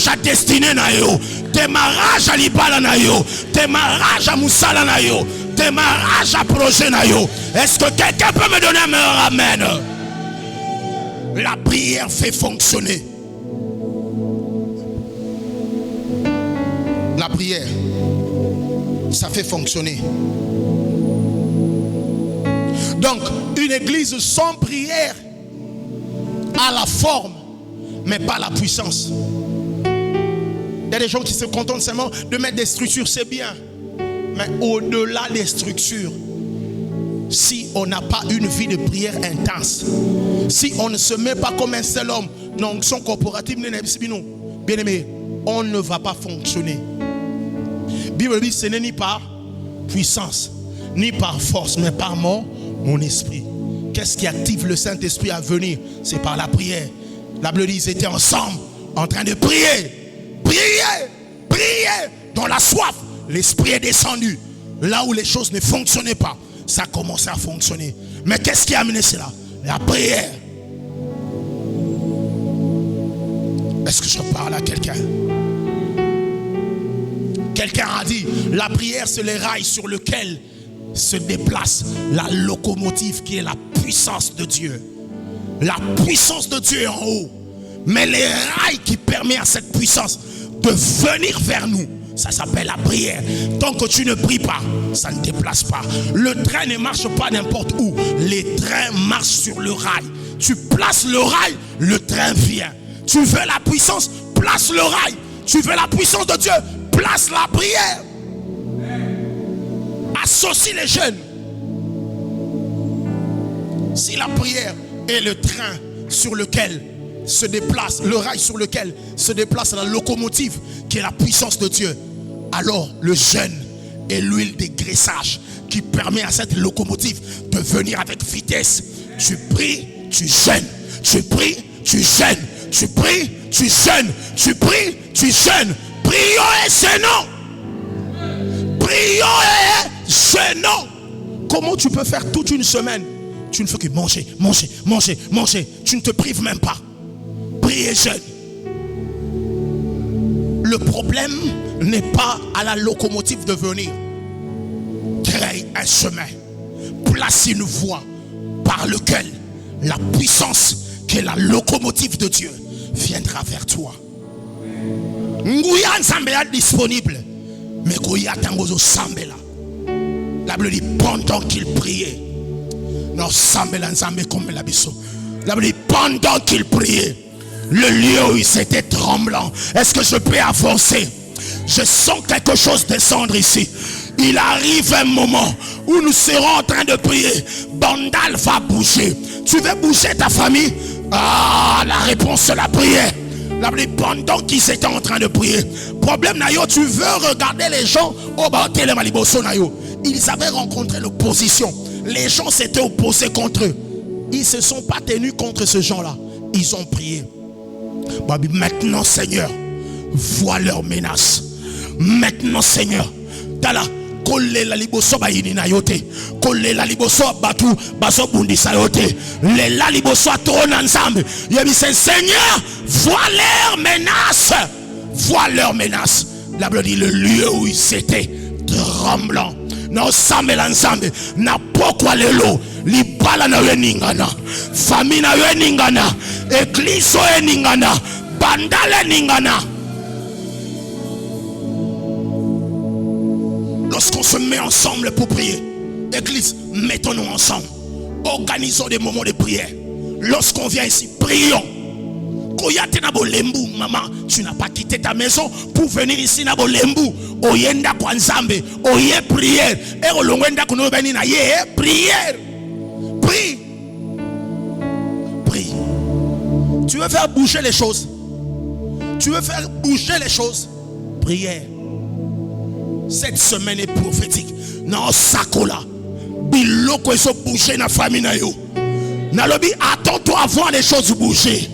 à destinée na yo démarrage à libala na yo démarrage à musala na yo démarrage à projet na yo. Est-ce que quelqu'un peut me donner un meilleur amen? La prière fait fonctionner. La prière, ça fait fonctionner. Donc, une église sans prière a la forme, mais pas la puissance. Il y a des gens qui se contentent seulement de mettre des structures, c'est bien. Mais au-delà des structures, si on n'a pas une vie de prière intense, si on ne se met pas comme un seul homme, non, son corporatif, bien aimé, on ne va pas fonctionner. Bible dit, ce n'est ni par puissance, ni par force, mais par mon esprit. Qu'est-ce qui active le Saint-Esprit à venir? C'est par la prière. La Bible dit, ils étaient ensemble, en train de prier, dans la soif. L'esprit est descendu. Là où les choses ne fonctionnaient pas, ça a commencé à fonctionner. Mais qu'est-ce qui a amené cela? La prière. Est-ce que je parle à quelqu'un? Quelqu'un a dit, la prière c'est les rails sur lesquels se déplace la locomotive qui est la puissance de Dieu. La puissance de Dieu est en haut. Mais les rails qui permettent à cette puissance de venir vers nous, ça s'appelle la prière. Tant que tu ne pries pas, ça ne déplace pas. Le train ne marche pas n'importe où. Les trains marchent sur le rail. Tu places le rail, le train vient. Tu veux la puissance, place le rail. Tu veux la puissance de Dieu, place la prière. Associe les jeunes. Si la prière est le train sur lequel se déplace, le rail sur lequel se déplace la locomotive qui est la puissance de Dieu, alors le jeûne est l'huile de graissage qui permet à cette locomotive de venir avec vitesse. Tu pries, tu jeûnes, tu pries, tu jeûnes, tu pries, tu jeûnes, tu pries, tu jeûnes. Prions et jeûnons. Prions et jeûnons. Comment tu peux faire toute une semaine? Tu ne fais que manger, manger, manger, manger. Tu ne te prives même pas. Prie et jeûne. Le problème n'est pas à la locomotive de venir. Crée un chemin. Place une voie par laquelle la puissance qui est la locomotive de Dieu viendra vers toi. Nguya Nzambe est disponible. Mais Nguya Tangozo Sambela. La Bible dit pendant qu'il priait. Non, Sambela Nzambe comme la biso. La Bible dit pendant qu'il priait. Le lieu où il s'était tremblant. Est-ce que je peux avancer? Je sens quelque chose descendre ici. Il arrive un moment où nous serons en train de prier. Bandal va bouger. Tu veux bouger ta famille? Ah, la réponse c'est la prière. Pendant qu'ils étaient en train de prier. Problème nayo, tu veux regarder les gens au bâtiment maliboso nayo. Ils avaient rencontré l'opposition. Les gens s'étaient opposés contre eux. Ils ne se sont pas tenus contre ce gens-là. Ils ont prié. Maintenant, Seigneur, vois leurs menaces. Maintenant, Seigneur, tala kolle la liboso ba yini na yote, kolle la liboso batu baso bundisa yote, le la liboso trona ensemble. Yebi Seigneur, vois leurs menaces, vois leurs menaces. La Bible dit le lieu où ils étaient tremblant. Na ensemble ensemble, na pokwa lelo, libala na weningana, famille na weningana, église weningana, bandale ningana. Lorsqu'on se met ensemble pour prier, église, mettons-nous ensemble. Organisons des moments de prière. Lorsqu'on vient ici, prions. Maman, tu n'as pas quitté ta maison pour venir ici na bolembu. Oyenda kwa nzambe, oye prière. Et olongwenda kuno beni na ye prière. Prie. Prie. Tu veux faire bouger les choses? Tu veux faire bouger les choses? Prière. Cette semaine est prophétique. Non, sakola. Biloko eso bouger na famille na yo. Nalobi, attends-toi à voir les choses bouger.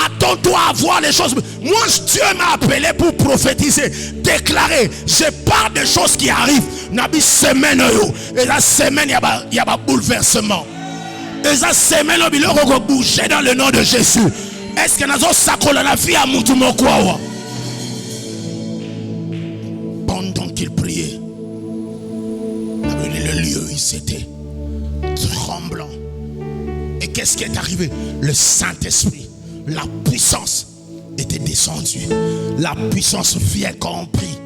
Attends-toi à voir les choses. Moi, Dieu m'a appelé pour prophétiser, déclarer. Je parle des choses qui arrivent. Nabi semaine yo. Et la semaine, il y a bouleversement. Et la semaine, il va bouger dans le nom de Jésus. Est-ce que nous avons sakola la vie à Moutoumokwawa? Pendant qu'il priait, le lieu, il s'était tremblant. Et qu'est-ce qui est arrivé? Le Saint-Esprit, la puissance était descendue. La puissance vient quand on prie.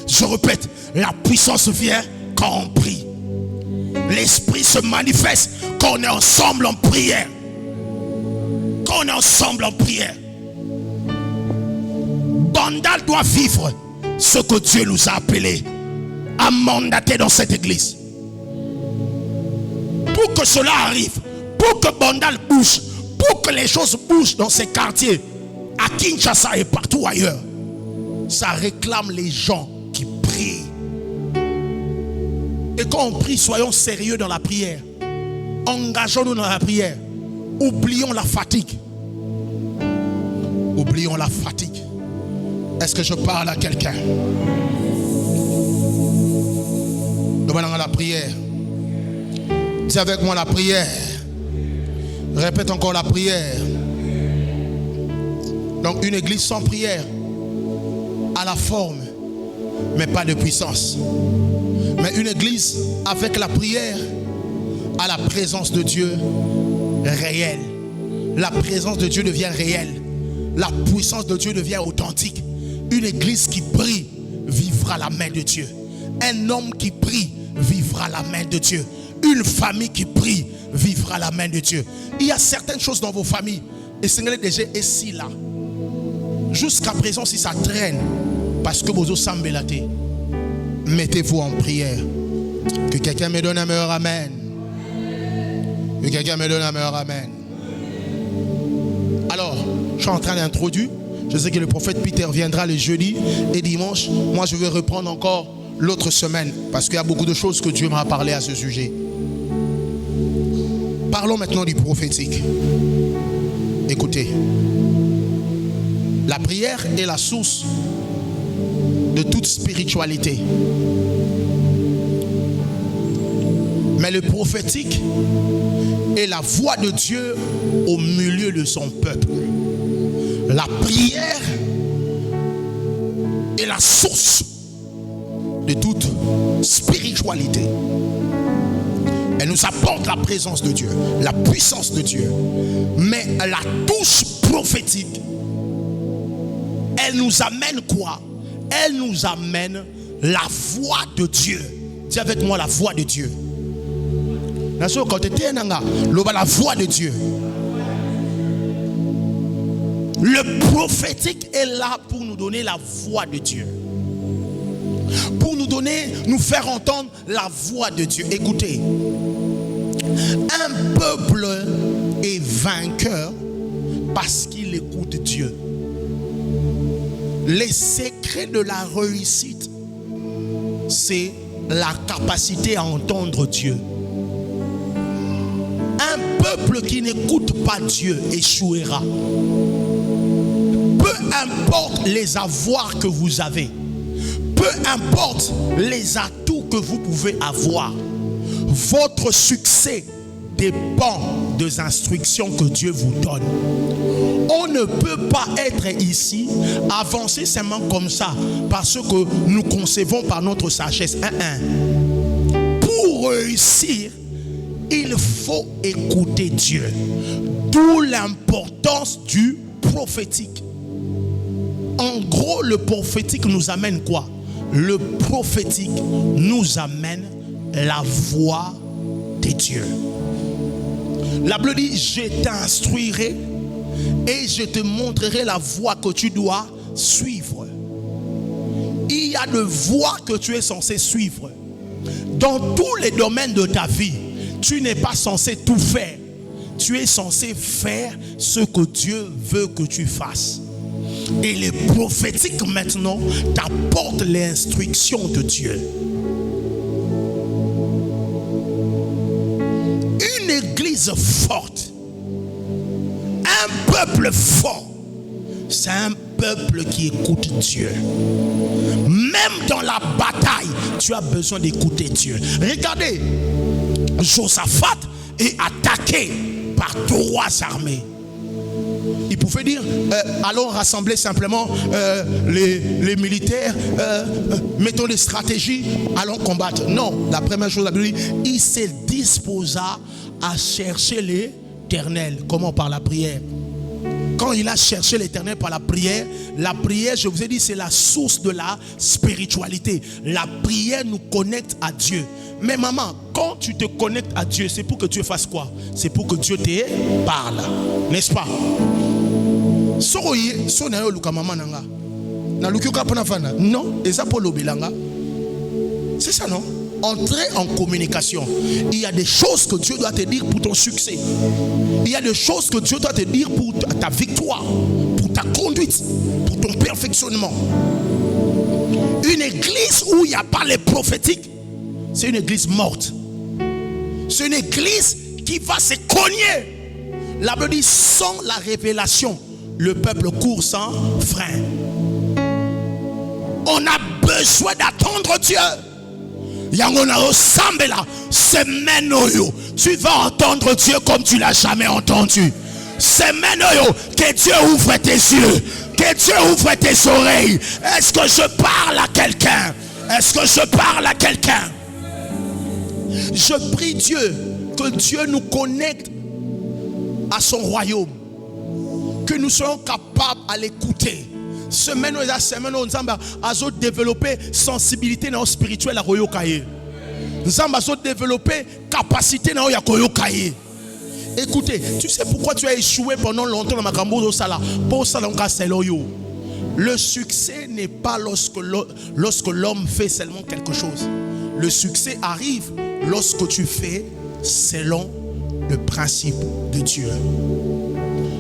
Je répète, la puissance vient quand on prie. L'Esprit se manifeste quand on est ensemble en prière. Quand on est ensemble en prière. Bandal doit vivre ce que Dieu nous a appelé à mandater dans cette église. Pour que cela arrive, pour que Bandal bouge, pour que les choses bougent dans ces quartiers, à Kinshasa et partout ailleurs, ça réclame les gens qui prient. Et quand on prie, soyons sérieux dans la prière. Engageons-nous dans la prière. Oublions la fatigue. Oublions la fatigue. Est-ce que je parle à quelqu'un? Demandons la prière. Dis avec moi la prière. Répète encore la prière. Donc une église sans prière a la forme, mais pas de puissance. Mais une église avec la prière a la présence de Dieu réelle. La présence de Dieu devient réelle. La puissance de Dieu devient authentique. Une église qui prie vivra la main de Dieu. Un homme qui prie vivra la main de Dieu. Une famille qui prie vivra la main de Dieu. Il y a certaines choses dans vos familles. Et Seigneur déjà est si là. Jusqu'à présent, si ça traîne, parce que vous semblez là, mettez-vous en prière. Que quelqu'un me donne un meilleur amen. Que quelqu'un me donne un meilleur amen. Alors, je suis en train d'introduire. Je sais que le prophète Peter viendra le jeudi et dimanche. Moi, je vais reprendre encore l'autre semaine parce qu'il y a beaucoup de choses que Dieu m'a parlé à ce sujet. Parlons maintenant du prophétique. Écoutez, la prière est la source de toute spiritualité. Mais le prophétique est la voix de Dieu au milieu de son peuple. La prière est la source de toute spiritualité. Elle nous apporte la présence de Dieu, la puissance de Dieu. Mais la touche prophétique, elle nous amène quoi? Elle nous amène la voix de Dieu. Dis avec moi la voix de Dieu. La voix de Dieu. Le prophétique est là pour nous donner la voix de Dieu. Pour nous faire entendre la voix de Dieu. Écoutez, un peuple est vainqueur parce qu'il écoute Dieu. Les secrets de la réussite, c'est la capacité à entendre Dieu. Un peuple qui n'écoute pas Dieu échouera. Peu importe les avoirs que vous avez, peu importe les atouts que vous pouvez avoir, votre succès dépend des instructions que Dieu vous donne. On ne peut pas être ici, avancer seulement comme ça, parce que nous concevons par notre sagesse. Pour réussir, il faut écouter Dieu. D'où l'importance du prophétique. En gros, le prophétique nous amène quoi? Le prophétique nous amène la voix de Dieu. La Bible dit, je t'instruirai et je te montrerai la voie que tu dois suivre. Il y a de voies que tu es censé suivre. Dans tous les domaines de ta vie, tu n'es pas censé tout faire. Tu es censé faire ce que Dieu veut que tu fasses. Et les prophétiques maintenant t'apportent l'instruction de Dieu. Une église forte, un peuple fort, c'est un peuple qui écoute Dieu. Même dans la bataille, tu as besoin d'écouter Dieu. Regardez, Josaphat est attaqué par 3 armées. Il pouvait dire, allons rassembler simplement les militaires, mettons des stratégies, allons combattre. Non, la première chose, la Bible dit, il se disposa à chercher l'Éternel. Comment? Par la prière. Quand il a cherché l'Éternel par la prière, je vous ai dit, c'est la source de la spiritualité. La prière nous connecte à Dieu. Mais maman, quand tu te connectes à Dieu, c'est pour que Dieu fasse quoi? C'est pour que Dieu te parle. N'est-ce pas? Non, c'est ça, non? Entrer en communication. Il y a des choses que Dieu doit te dire pour ton succès. Il y a des choses que Dieu doit te dire pour ta victoire, pour ta conduite, pour ton perfectionnement. Une église où il n'y a pas les prophétiques, c'est une église morte. C'est une église qui va se cogner. La Bible dit, sans la révélation, le peuple court sans frein. On a besoin d'attendre Dieu. Tu vas entendre Dieu comme tu l'as jamais entendu. Que Dieu ouvre tes yeux, que Dieu ouvre tes oreilles. Est-ce que je parle à quelqu'un? Est-ce que je parle à quelqu'un? Je prie Dieu, que Dieu nous connecte à son royaume, que nous soyons capables à l'écouter. Semaine où nous développer sensibilité spirituelle à Royokaye. Nous avons développé capacité à Royokaye. Écoutez, tu sais pourquoi tu as échoué pendant longtemps dans ma gambo sala? Pour ça, le succès n'est pas lorsque l'homme fait seulement quelque chose. Le succès arrive lorsque tu fais selon le principe de Dieu.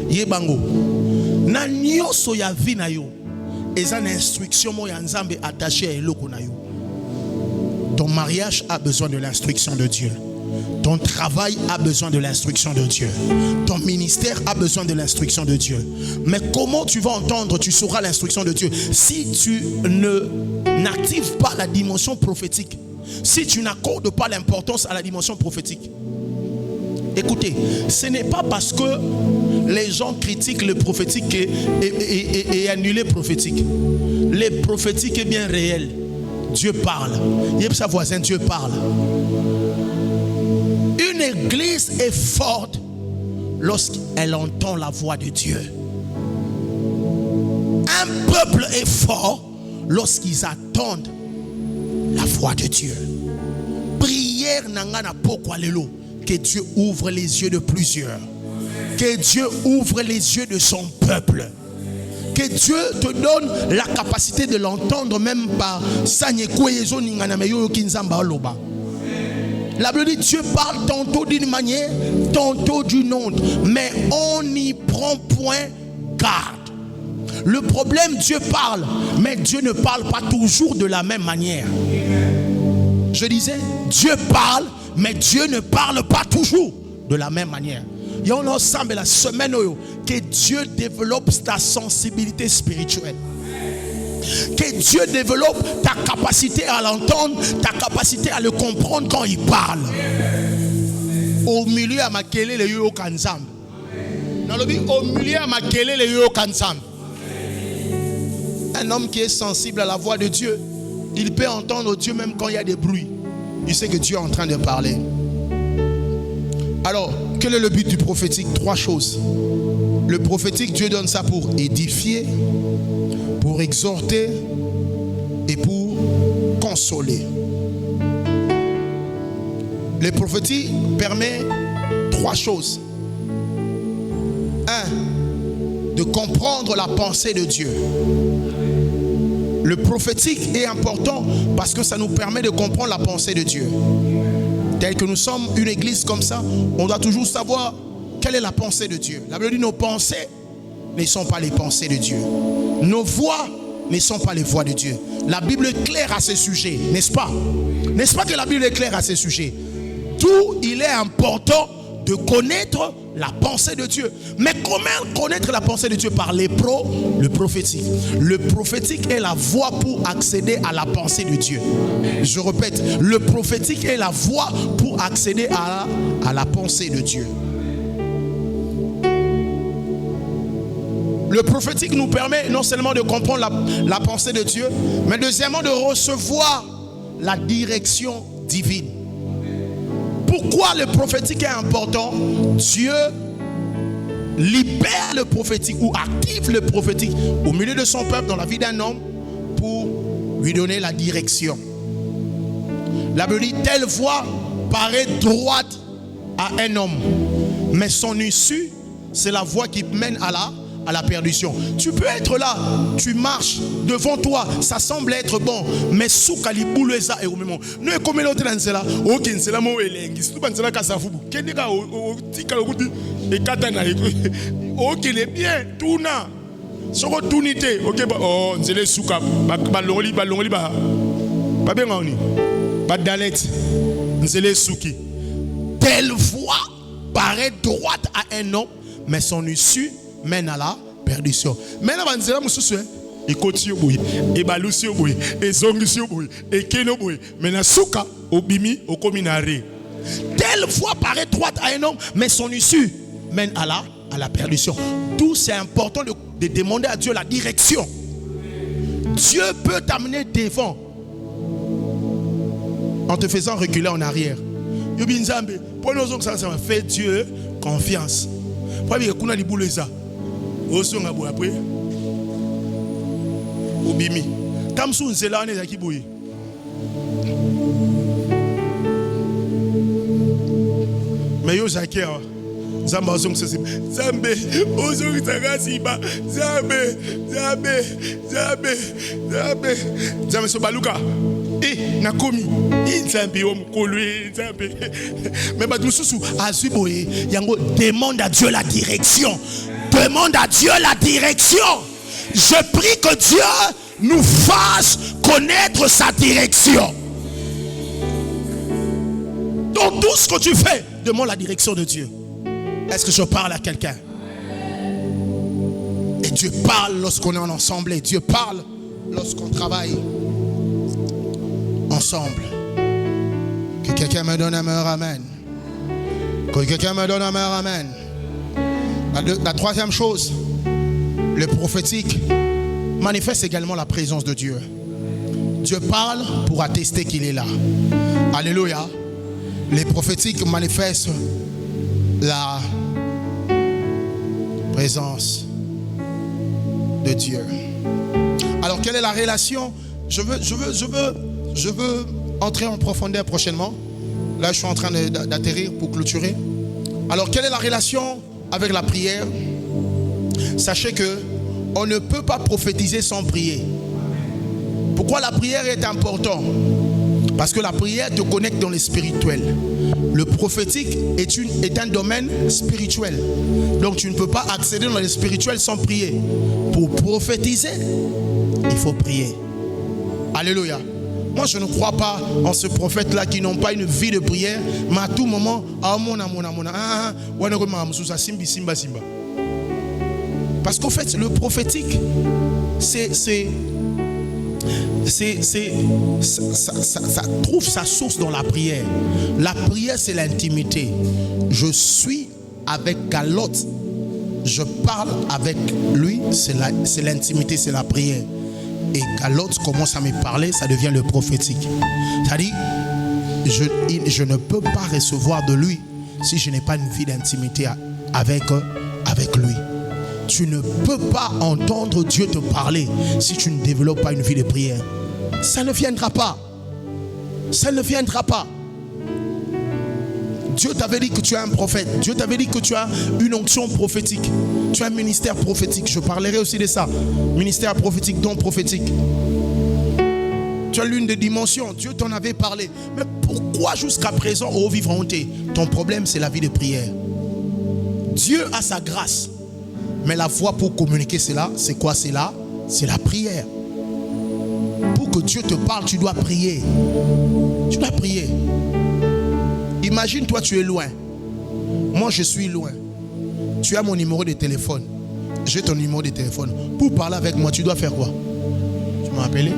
Yebango. Na nyonso ya vi na yo eza na instruction mo ya Nzambe attaché à eloko na yo. Ton mariage a besoin de l'instruction de Dieu. Ton travail a besoin de l'instruction de Dieu. Ton ministère a besoin de l'instruction de Dieu. Mais comment tu vas entendre, tu sauras l'instruction de Dieu si tu n'actives pas la dimension prophétique, si tu n'accordes pas l'importance à la dimension prophétique. Écoutez, ce n'est pas parce que les gens critiquent le prophétique et annulent le prophétique. Le prophétique est bien réel. Dieu parle. Il y a sa voisin, Dieu parle. Une église est forte lorsqu'elle entend la voix de Dieu. Un peuple est fort lorsqu'ils attendent la voix de Dieu. Prière nangana pokwa lelo. Que Dieu ouvre les yeux de plusieurs. Que Dieu ouvre les yeux de son peuple. Que Dieu te donne la capacité de l'entendre même par Sanyekweyezo Ninganameyo Kinzamba Oloba. La Bible dit Dieu parle tantôt d'une manière, tantôt d'une autre. Mais on n'y prend point garde. Le problème, Dieu parle, mais Dieu ne parle pas toujours de la même manière. Je disais, Dieu parle, mais Dieu ne parle pas toujours de la même manière. Il y a ensemble la semaine que Dieu développe ta sensibilité spirituelle. Que Dieu développe ta capacité à l'entendre, ta capacité à le comprendre quand il parle. Au milieu à makele le yo kanzam. Au milieu à makele le yo kanzam. Un homme qui est sensible à la voix de Dieu, il peut entendre Dieu même quand il y a des bruits. Il sait que Dieu est en train de parler. Alors, quel est le but du prophétique? 3 choses. Le prophétique, Dieu donne ça pour édifier, pour exhorter et pour consoler. Le prophétique permet 3 choses. 1. De comprendre la pensée de Dieu. Le prophétique est important parce que ça nous permet de comprendre la pensée de Dieu. Tel que nous sommes une église comme ça, on doit toujours savoir quelle est la pensée de Dieu. La Bible dit nos pensées ne sont pas les pensées de Dieu. Nos voix ne sont pas les voix de Dieu. La Bible est claire à ce sujet, n'est-ce pas? N'est-ce pas que la Bible est claire à ce sujet? D'où il est important de connaître la pensée de Dieu. Mais comment connaître la pensée de Dieu? Par le prophétique. Le prophétique est la voie pour accéder à la pensée de Dieu. Je répète, le prophétique est la voie pour accéder à la pensée de Dieu. Le prophétique nous permet non seulement de comprendre la pensée de Dieu, mais deuxièmement de recevoir la direction divine. Pourquoi le prophétique est important? Dieu libère le prophétique ou active le prophétique au milieu de son peuple, dans la vie d'un homme, pour lui donner la direction. La Bible dit, telle voie paraît droite à un homme, mais son issue, c'est la voie qui mène à la perdition. Tu peux être là, tu marches devant toi, ça semble être bon, mais sous Kalibouleza et au même moment. Nous comme l'autre dans cela, OK, c'est là mon elengi, si tu penses là kasafubu, kendeka o tika lokuti et katana OK, les bien tout na. Soko tunité, OK, oh, c'est les souka, balongoli ba pas bien ngoni. Ba dalet, c'est les souki. Telle voie paraît droite à un homme, mais son issue mène à la perdition. Maintenant, on va dire et koti oboy, et balusi oboy, et zongisi oboy, et keno oboy. Maintenant, souka obimi okominare. Telle voie paraît droite à un homme, mais son issue mène à la perdition. Tout c'est important de demander à Dieu la direction. Dieu peut t'amener devant en te faisant reculer en arrière. Fais Dieu confiance. Après obimi tamsu nzela ane zaki boye mais yo zaki zamba ozong sesi zambe ozong tagasiba zambe so baluka nakomi nzambe o mkolwe nzambe mais ba dususu azwi boye yango demande à Dieu la direction. Demande à Dieu la direction. Je prie que Dieu nous fasse connaître sa direction. Dans tout ce que tu fais, demande la direction de Dieu. Est-ce que je parle à quelqu'un? Et Dieu parle lorsqu'on est en ensemble. Et Dieu parle lorsqu'on travaille ensemble. Que quelqu'un me donne un meilleur amen. Que quelqu'un me donne un meilleur amen. La troisième chose, le prophétique manifeste également la présence de Dieu. Dieu parle pour attester qu'il est là. Alléluia. Les prophétiques manifestent la présence de Dieu. Alors, quelle est la relation? Je veux entrer en profondeur prochainement. Là, je suis en train d'atterrir pour clôturer. Alors, quelle est la relation avec la prière? Sachez que on ne peut pas prophétiser sans prier. Pourquoi la prière est importante? Parce que la prière te connecte dans le spirituel. Le prophétique est un domaine spirituel. Donc tu ne peux pas accéder dans le spirituel sans prier. Pour prophétiser, il faut prier. Alléluia. Moi je ne crois pas en ce prophète-là qui n'ont pas une vie de prière, mais à tout moment, parce qu'en fait, le prophétique, ça trouve sa source dans la prière. La prière, c'est l'intimité. Je suis avec Galotte, je parle avec lui, c'est l'intimité, c'est la prière. Et Galotte commence à me parler, ça devient le prophétique. C'est-à-dire, je ne peux pas recevoir de lui si je n'ai pas une vie d'intimité avec lui. Tu ne peux pas entendre Dieu te parler si tu ne développes pas une vie de prière. Ça ne viendra pas. Ça ne viendra pas. Dieu t'avait dit que tu es un prophète. Dieu t'avait dit que tu as une onction prophétique. Tu as un ministère prophétique. Je parlerai aussi de ça. Ministère prophétique, don prophétique. Tu as l'une des dimensions. Dieu t'en avait parlé. Mais pourquoi jusqu'à présent, au vivre en ton problème, c'est la vie de prière? Dieu a sa grâce. Mais la voie pour communiquer cela, c'est quoi? C'est la prière. Pour que Dieu te parle, tu dois prier. Tu dois prier. Imagine, toi, tu es loin. Moi, je suis loin. Tu as mon numéro de téléphone. J'ai ton numéro de téléphone. Pour parler avec moi, tu dois faire quoi? Tu m'as appelé?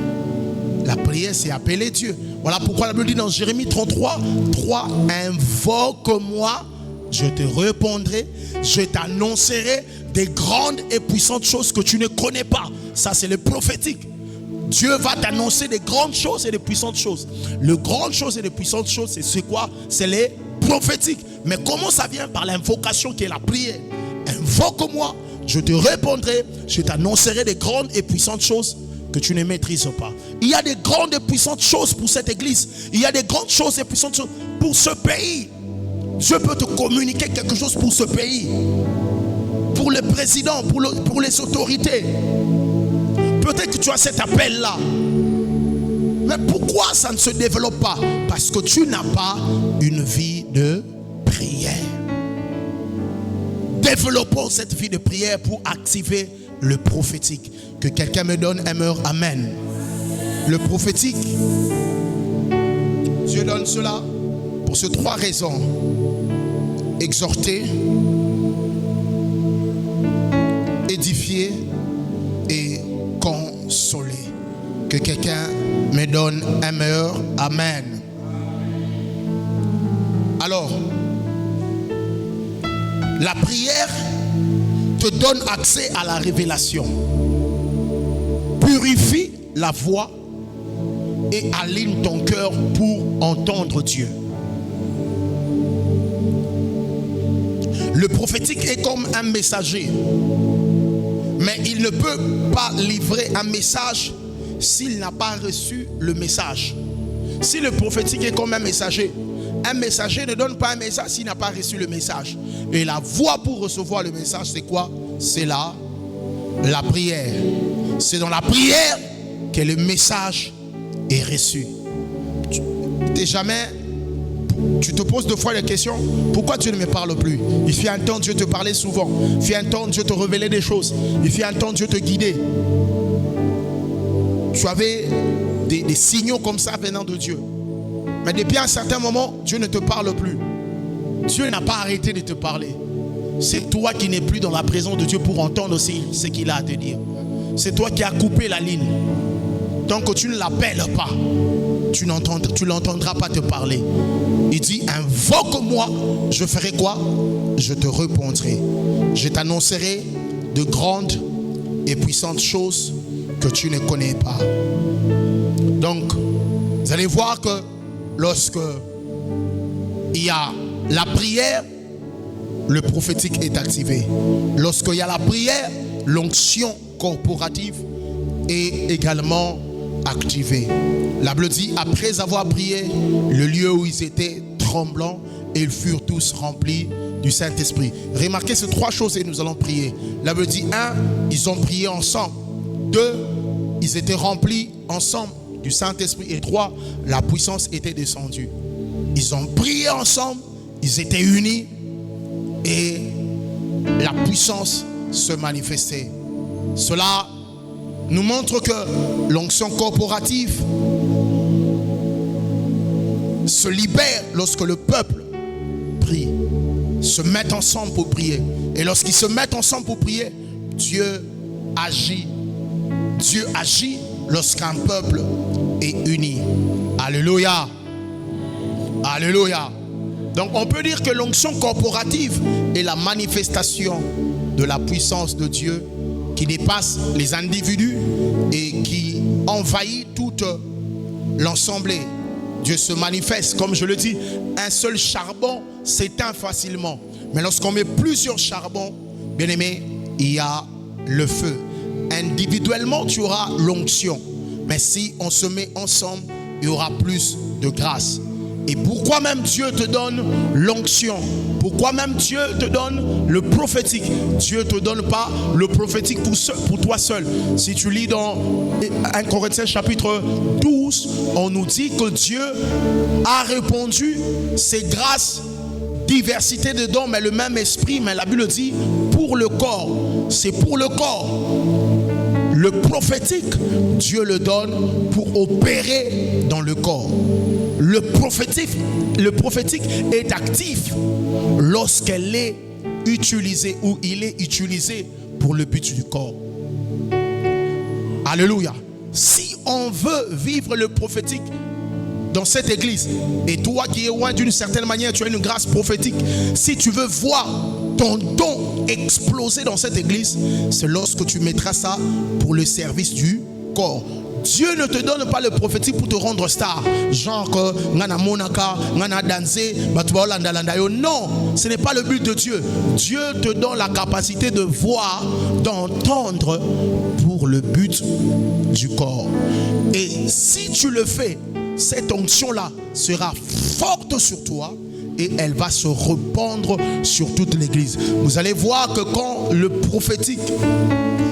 La prière, c'est appeler Dieu. Voilà pourquoi la Bible dit dans Jérémie 33, 3, invoque-moi, je te répondrai, je t'annoncerai des grandes et puissantes choses que tu ne connais pas. Ça, c'est le prophétique. Dieu va t'annoncer des grandes choses et des puissantes choses. Les grandes choses et les puissantes choses, c'est quoi? C'est les prophétiques. Mais comment ça vient? Par l'invocation qui est la prière. Invoque-moi, je te répondrai, je t'annoncerai des grandes et puissantes choses que tu ne maîtrises pas. Il y a des grandes et puissantes choses pour cette église. Il y a des grandes choses et puissantes choses pour ce pays. Dieu peut te communiquer quelque chose pour ce pays, pour le président, pour les autorités. Peut-être que tu as cet appel-là. Mais pourquoi ça ne se développe pas? Parce que tu n'as pas une vie de prière. Développons cette vie de prière pour activer le prophétique. Que quelqu'un me donne un mur, amen. Le prophétique, Dieu donne cela pour ces trois raisons. Exhorter, édifier et consoler. Que quelqu'un me donne un mur, amen. Alors, la prière te donne accès à la révélation, purifie la voix et aligne ton cœur pour entendre Dieu. Le prophétique est comme un messager, mais il ne peut pas livrer un message s'il n'a pas reçu le message. Si le prophétique est comme un messager ne donne pas un message s'il n'a pas reçu le message. Et la voie pour recevoir le message, c'est quoi? C'est la prière. C'est dans la prière que le message est reçu. Tu te poses deux fois la question, pourquoi Dieu ne me parle plus? Il fait un temps Dieu te parlait souvent. Il fait un temps Dieu te révélait des choses. Il fait un temps Dieu te guidait. Tu avais des signaux comme ça venant de Dieu. Mais depuis un certain moment, Dieu ne te parle plus. Dieu n'a pas arrêté de te parler. C'est toi qui n'es plus dans la présence de Dieu pour entendre aussi ce qu'il a à te dire. C'est toi qui as coupé la ligne. Tant que tu ne l'appelles pas, tu l'entendras pas te parler. Il dit, invoque-moi, je ferai quoi? Je te répondrai. Je t'annoncerai de grandes et puissantes choses que tu ne connais pas. Donc, vous allez voir que lorsque il y a la prière, le prophétique est activé. Lorsqu'il y a la prière, l'onction corporative est également activée. La Bible dit, après avoir prié, le lieu où ils étaient tremblants, et ils furent tous remplis du Saint-Esprit. Remarquez ces trois choses et nous allons prier. La Bible dit, 1, ils ont prié ensemble. 2, ils étaient remplis ensemble du Saint-Esprit. Et 3, la puissance était descendue. Ils ont prié ensemble, ils étaient unis et la puissance se manifestait. Cela nous montre que l'onction corporative se libère lorsque le peuple prie, se met ensemble pour prier. Et lorsqu'ils se mettent ensemble pour prier, Dieu agit. Dieu agit lorsqu'un peuple est uni. Alléluia. Alléluia. Donc on peut dire que l'onction corporative est la manifestation de la puissance de Dieu qui dépasse les individus et qui envahit toute l'assemblée. Dieu se manifeste, comme je le dis, un seul charbon s'éteint facilement. Mais lorsqu'on met plusieurs charbons, bien aimé, il y a le feu. Individuellement, tu auras l'onction. Mais si on se met ensemble, il y aura plus de grâce. Et pourquoi même Dieu te donne l'onction? Pourquoi même Dieu te donne le prophétique? Dieu ne te donne pas le prophétique pour toi seul. Si tu lis dans 1 Corinthiens chapitre 12, on nous dit que Dieu a répandu ses grâces, diversité de dons, mais le même esprit. Mais la Bible dit pour le corps. C'est pour le corps. Le prophétique, Dieu le donne pour opérer dans le corps. Le prophétique est actif lorsqu'elle est utilisée ou il est utilisé pour le but du corps. Alléluia. Si on veut vivre le prophétique dans cette église, et toi qui es loin d'une certaine manière, tu as une grâce prophétique, si tu veux voir ton don exploser dans cette église, c'est lorsque tu mettras ça pour le service du corps. Dieu ne te donne pas le prophétique pour te rendre star. Genre que ngana monaka, ngana danser, non, ce n'est pas le but de Dieu. Dieu te donne la capacité de voir, d'entendre pour le but du corps. Et si tu le fais, cette onction-là sera forte sur toi et elle va se répandre sur toute l'église. Vous allez voir que quand le prophétique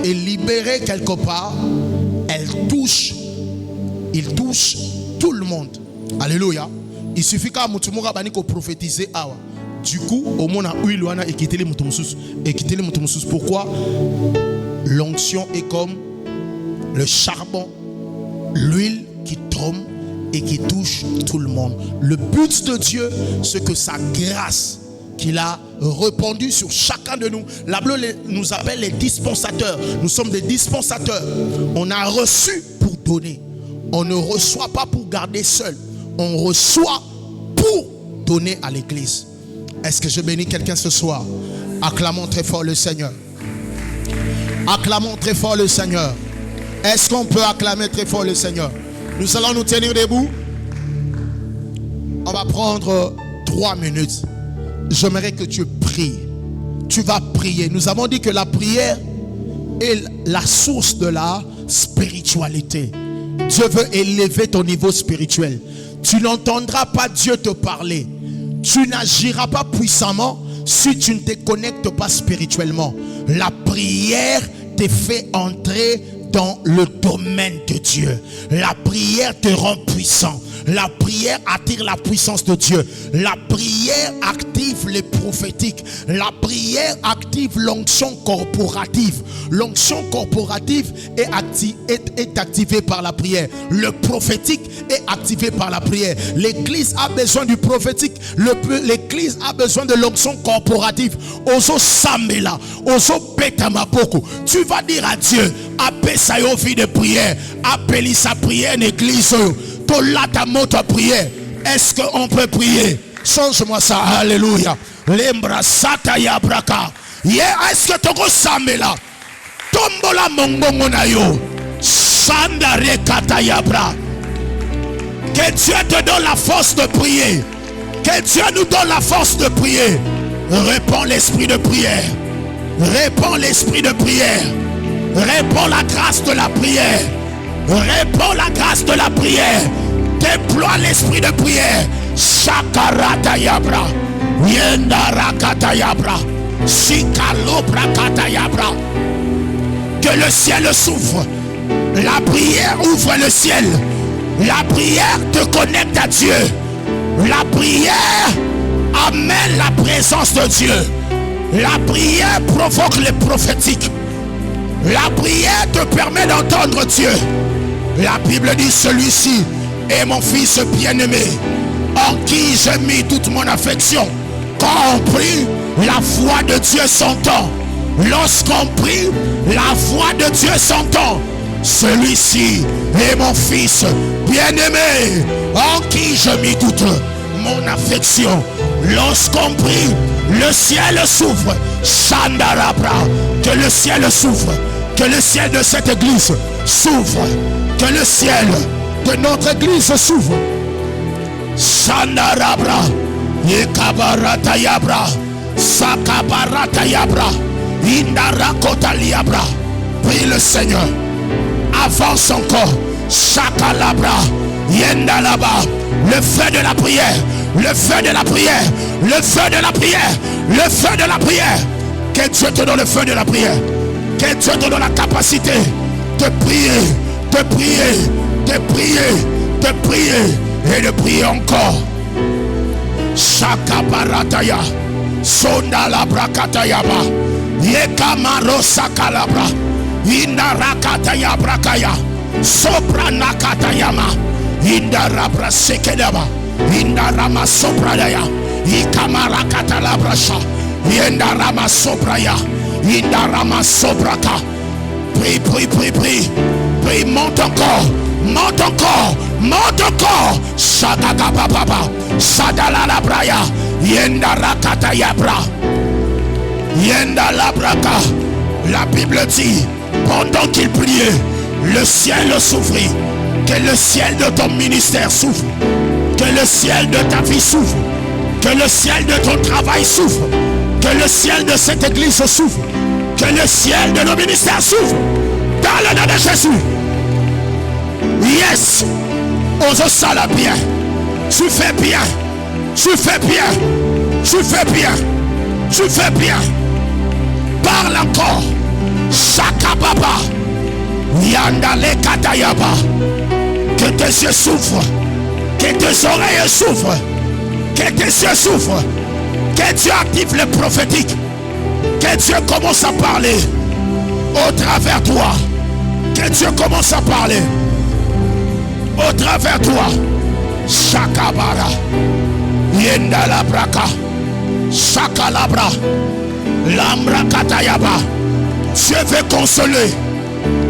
est libéré quelque part, il touche tout le monde. Alléluia. Il suffit qu'à Moutoumora Baniko prophétiser. Du coup, au monde a huile et quitter les Moutoumsous. Pourquoi? L'onction est comme le charbon, l'huile qui tombe et qui touche tout le monde. Le but de Dieu, c'est que sa grâce qu'il a répandu sur chacun de nous. La Bible nous appelle les dispensateurs. Nous sommes des dispensateurs. On a reçu pour donner. On ne reçoit pas pour garder seul. On reçoit pour donner à l'église. Est-ce que je bénis quelqu'un ce soir? Acclamons très fort le Seigneur. Acclamons très fort le Seigneur. Est-ce qu'on peut acclamer très fort le Seigneur? Nous allons nous tenir debout. On va prendre 3 minutes. J'aimerais que tu pries. Tu vas prier. Nous avons dit que la prière est la source de la spiritualité. Dieu veut élever ton niveau spirituel. Tu n'entendras pas Dieu te parler. Tu n'agiras pas puissamment si tu ne te connectes pas spirituellement. La prière te fait entrer dans le domaine de Dieu. La prière te rend puissant. La prière attire la puissance de Dieu. La prière active les prophétiques. La prière active l'onction corporative. L'onction corporative est activée par la prière. Le prophétique est activé par la prière. L'église a besoin du prophétique. L'église a besoin de l'onction corporative. Oso samela, oso petamapoko. Tu vas dire à Dieu, appelle sa vie de prière. Appelle sa prière en église. Ta prière. Est-ce qu'on peut prier? Change-moi ça. Alléluia. Lembra sata ya braka. Est-ce que tu as là? Tombola mongongo na yo. Sandare kata ya bra. Que Dieu te donne la force de prier. Que Dieu nous donne la force de prier. Répands l'esprit de prière. Répands l'esprit de prière. Répands la grâce de la prière. Répands la grâce de la prière. Déploie l'esprit de prière. Shakarata yabra. Yendarakata yabra. Shikalobra kata yabra. Que le ciel s'ouvre. La prière ouvre le ciel. La prière te connecte à Dieu. La prière amène la présence de Dieu. La prière provoque les prophétiques. La prière te permet d'entendre Dieu. La Bible dit, celui-ci est mon fils bien-aimé, en qui j'ai mis toute mon affection. Quand on prie, la voix de Dieu s'entend. Lorsqu'on prie, la voix de Dieu s'entend. Celui-ci est mon fils bien-aimé, en qui j'ai mis toute mon affection. Lorsqu'on prie, le ciel s'ouvre. Shandarabra, que le ciel s'ouvre. Que le ciel de cette église s'ouvre. Que le ciel de notre église s'ouvre. Shandarabra, Yekabarata Yabra, Sakabarata Yabra, Indarakota Liabra. Prie le Seigneur. Avance encore. Shakalabra, Yendalaba. Le feu de la prière. Le feu de la prière. Le feu de la prière. Le feu de la prière. Que Dieu te donne le feu de la prière. Que Dieu te donne la capacité de prier, de prier, de prier, de prier et de prier encore. Shaka barataya, sonda la brakatayaba, Yekamaro sakalabra. Indarakataya brakaya. Sopra nakatayama. Indarabra sekedaba. Indarama sopradaya. Ikamarakatalabra. Indarama sopraya. Indarama sopraka. Prie, prie, prie, prie. Prie, monte encore. Monte encore. Monte encore. Shagagababa. Sadalalabraya. Yendarakatayabra. Yendalabraka. La Bible dit, pendant qu'il priait, le ciel s'ouvrit. Que le ciel de ton ministère s'ouvre. Que le ciel de ta vie s'ouvre. Que le ciel de ton travail s'ouvre. Que le ciel de cette église s'ouvre. Que le ciel de nos ministères s'ouvre. Dans le nom de Jésus. Yes. Ose ça là bien. Tu fais bien. Tu fais bien. Tu fais bien. Tu fais bien. Parle encore. Shakababa. Yandale katayaba. Que tes yeux s'ouvrent. Que tes oreilles s'ouvrent. Que tes yeux s'ouvrent. Que Dieu active le prophétique. Que Dieu commence à parler au travers toi. Que Dieu commence à parler au travers toi. Shakabara. Yendala braka. Shakalabra. Lambra katayaba. Dieu veut consoler.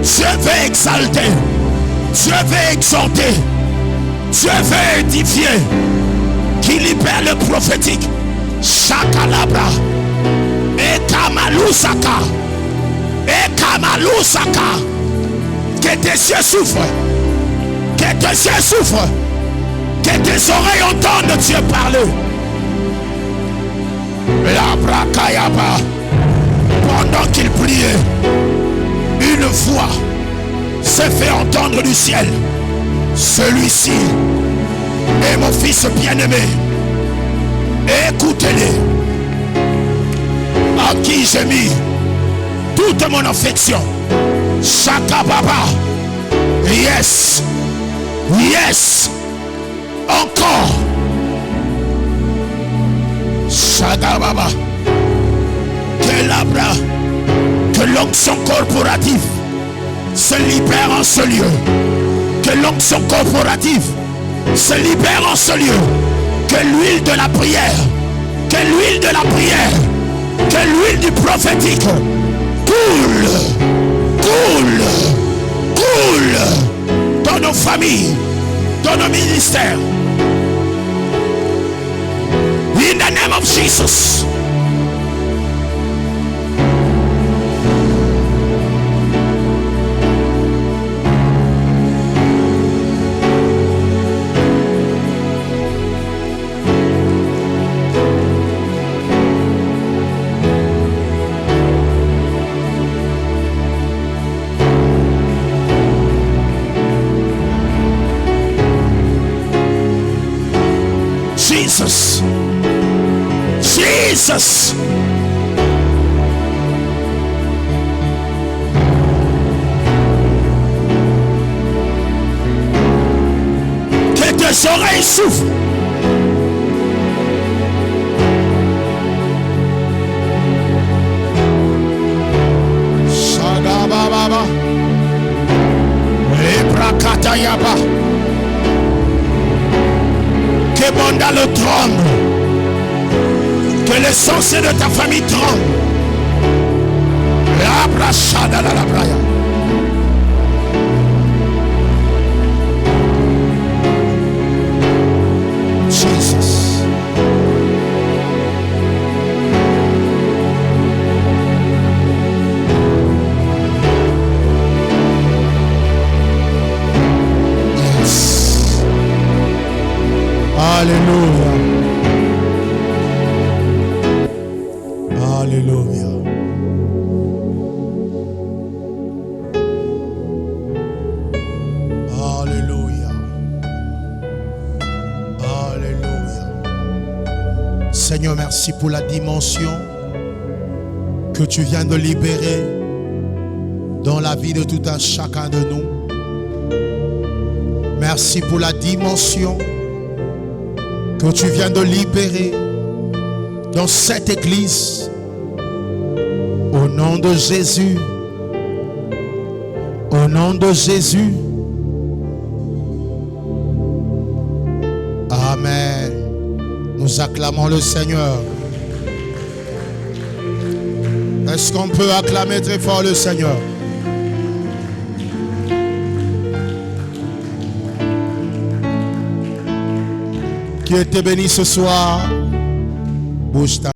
Dieu veut exalter. Dieu veut exhorter. Dieu veut édifier. Qui libère le prophétique. Shakalabra. Ekamalusaka. Ekamalusaka. Que tes yeux souffrent. Que tes yeux souffrent. Que tes oreilles entendent Dieu parler. La brakayaba. Pendant qu'il priait, une voix s'est fait entendre du ciel. Celui-ci est mon fils bien-aimé. Écoutez-les. À qui j'ai mis toute mon affection. Shakababa. Yes. Yes. Encore. Shakababa. Que l'onction corporative se libère en ce lieu. Que l'onction corporative se libère en ce lieu. Que l'huile de la prière, que l'huile de la prière, que l'huile du prophétique coule, coule, coule dans nos familles, dans nos ministères. In the name of Jesus. Jesus. Jesus. Que tes oreilles souffrent. Shagababa. Ebrakatayaba. Que Mondale tremble. Que les sorciers de ta famille tremblent. La brachada la braya. Jesus. Yes. Alléluia. Alléluia. Alléluia. Alléluia. Seigneur, merci pour la dimension que tu viens de libérer dans la vie de tout un chacun de nous. Merci pour la dimension que tu viens de libérer dans cette église Au nom de Jésus. Au nom de Jésus. Amen. Nous acclamons le Seigneur. Est-ce qu'on peut acclamer très fort le Seigneur? Qui était béni ce soir? Bouge ta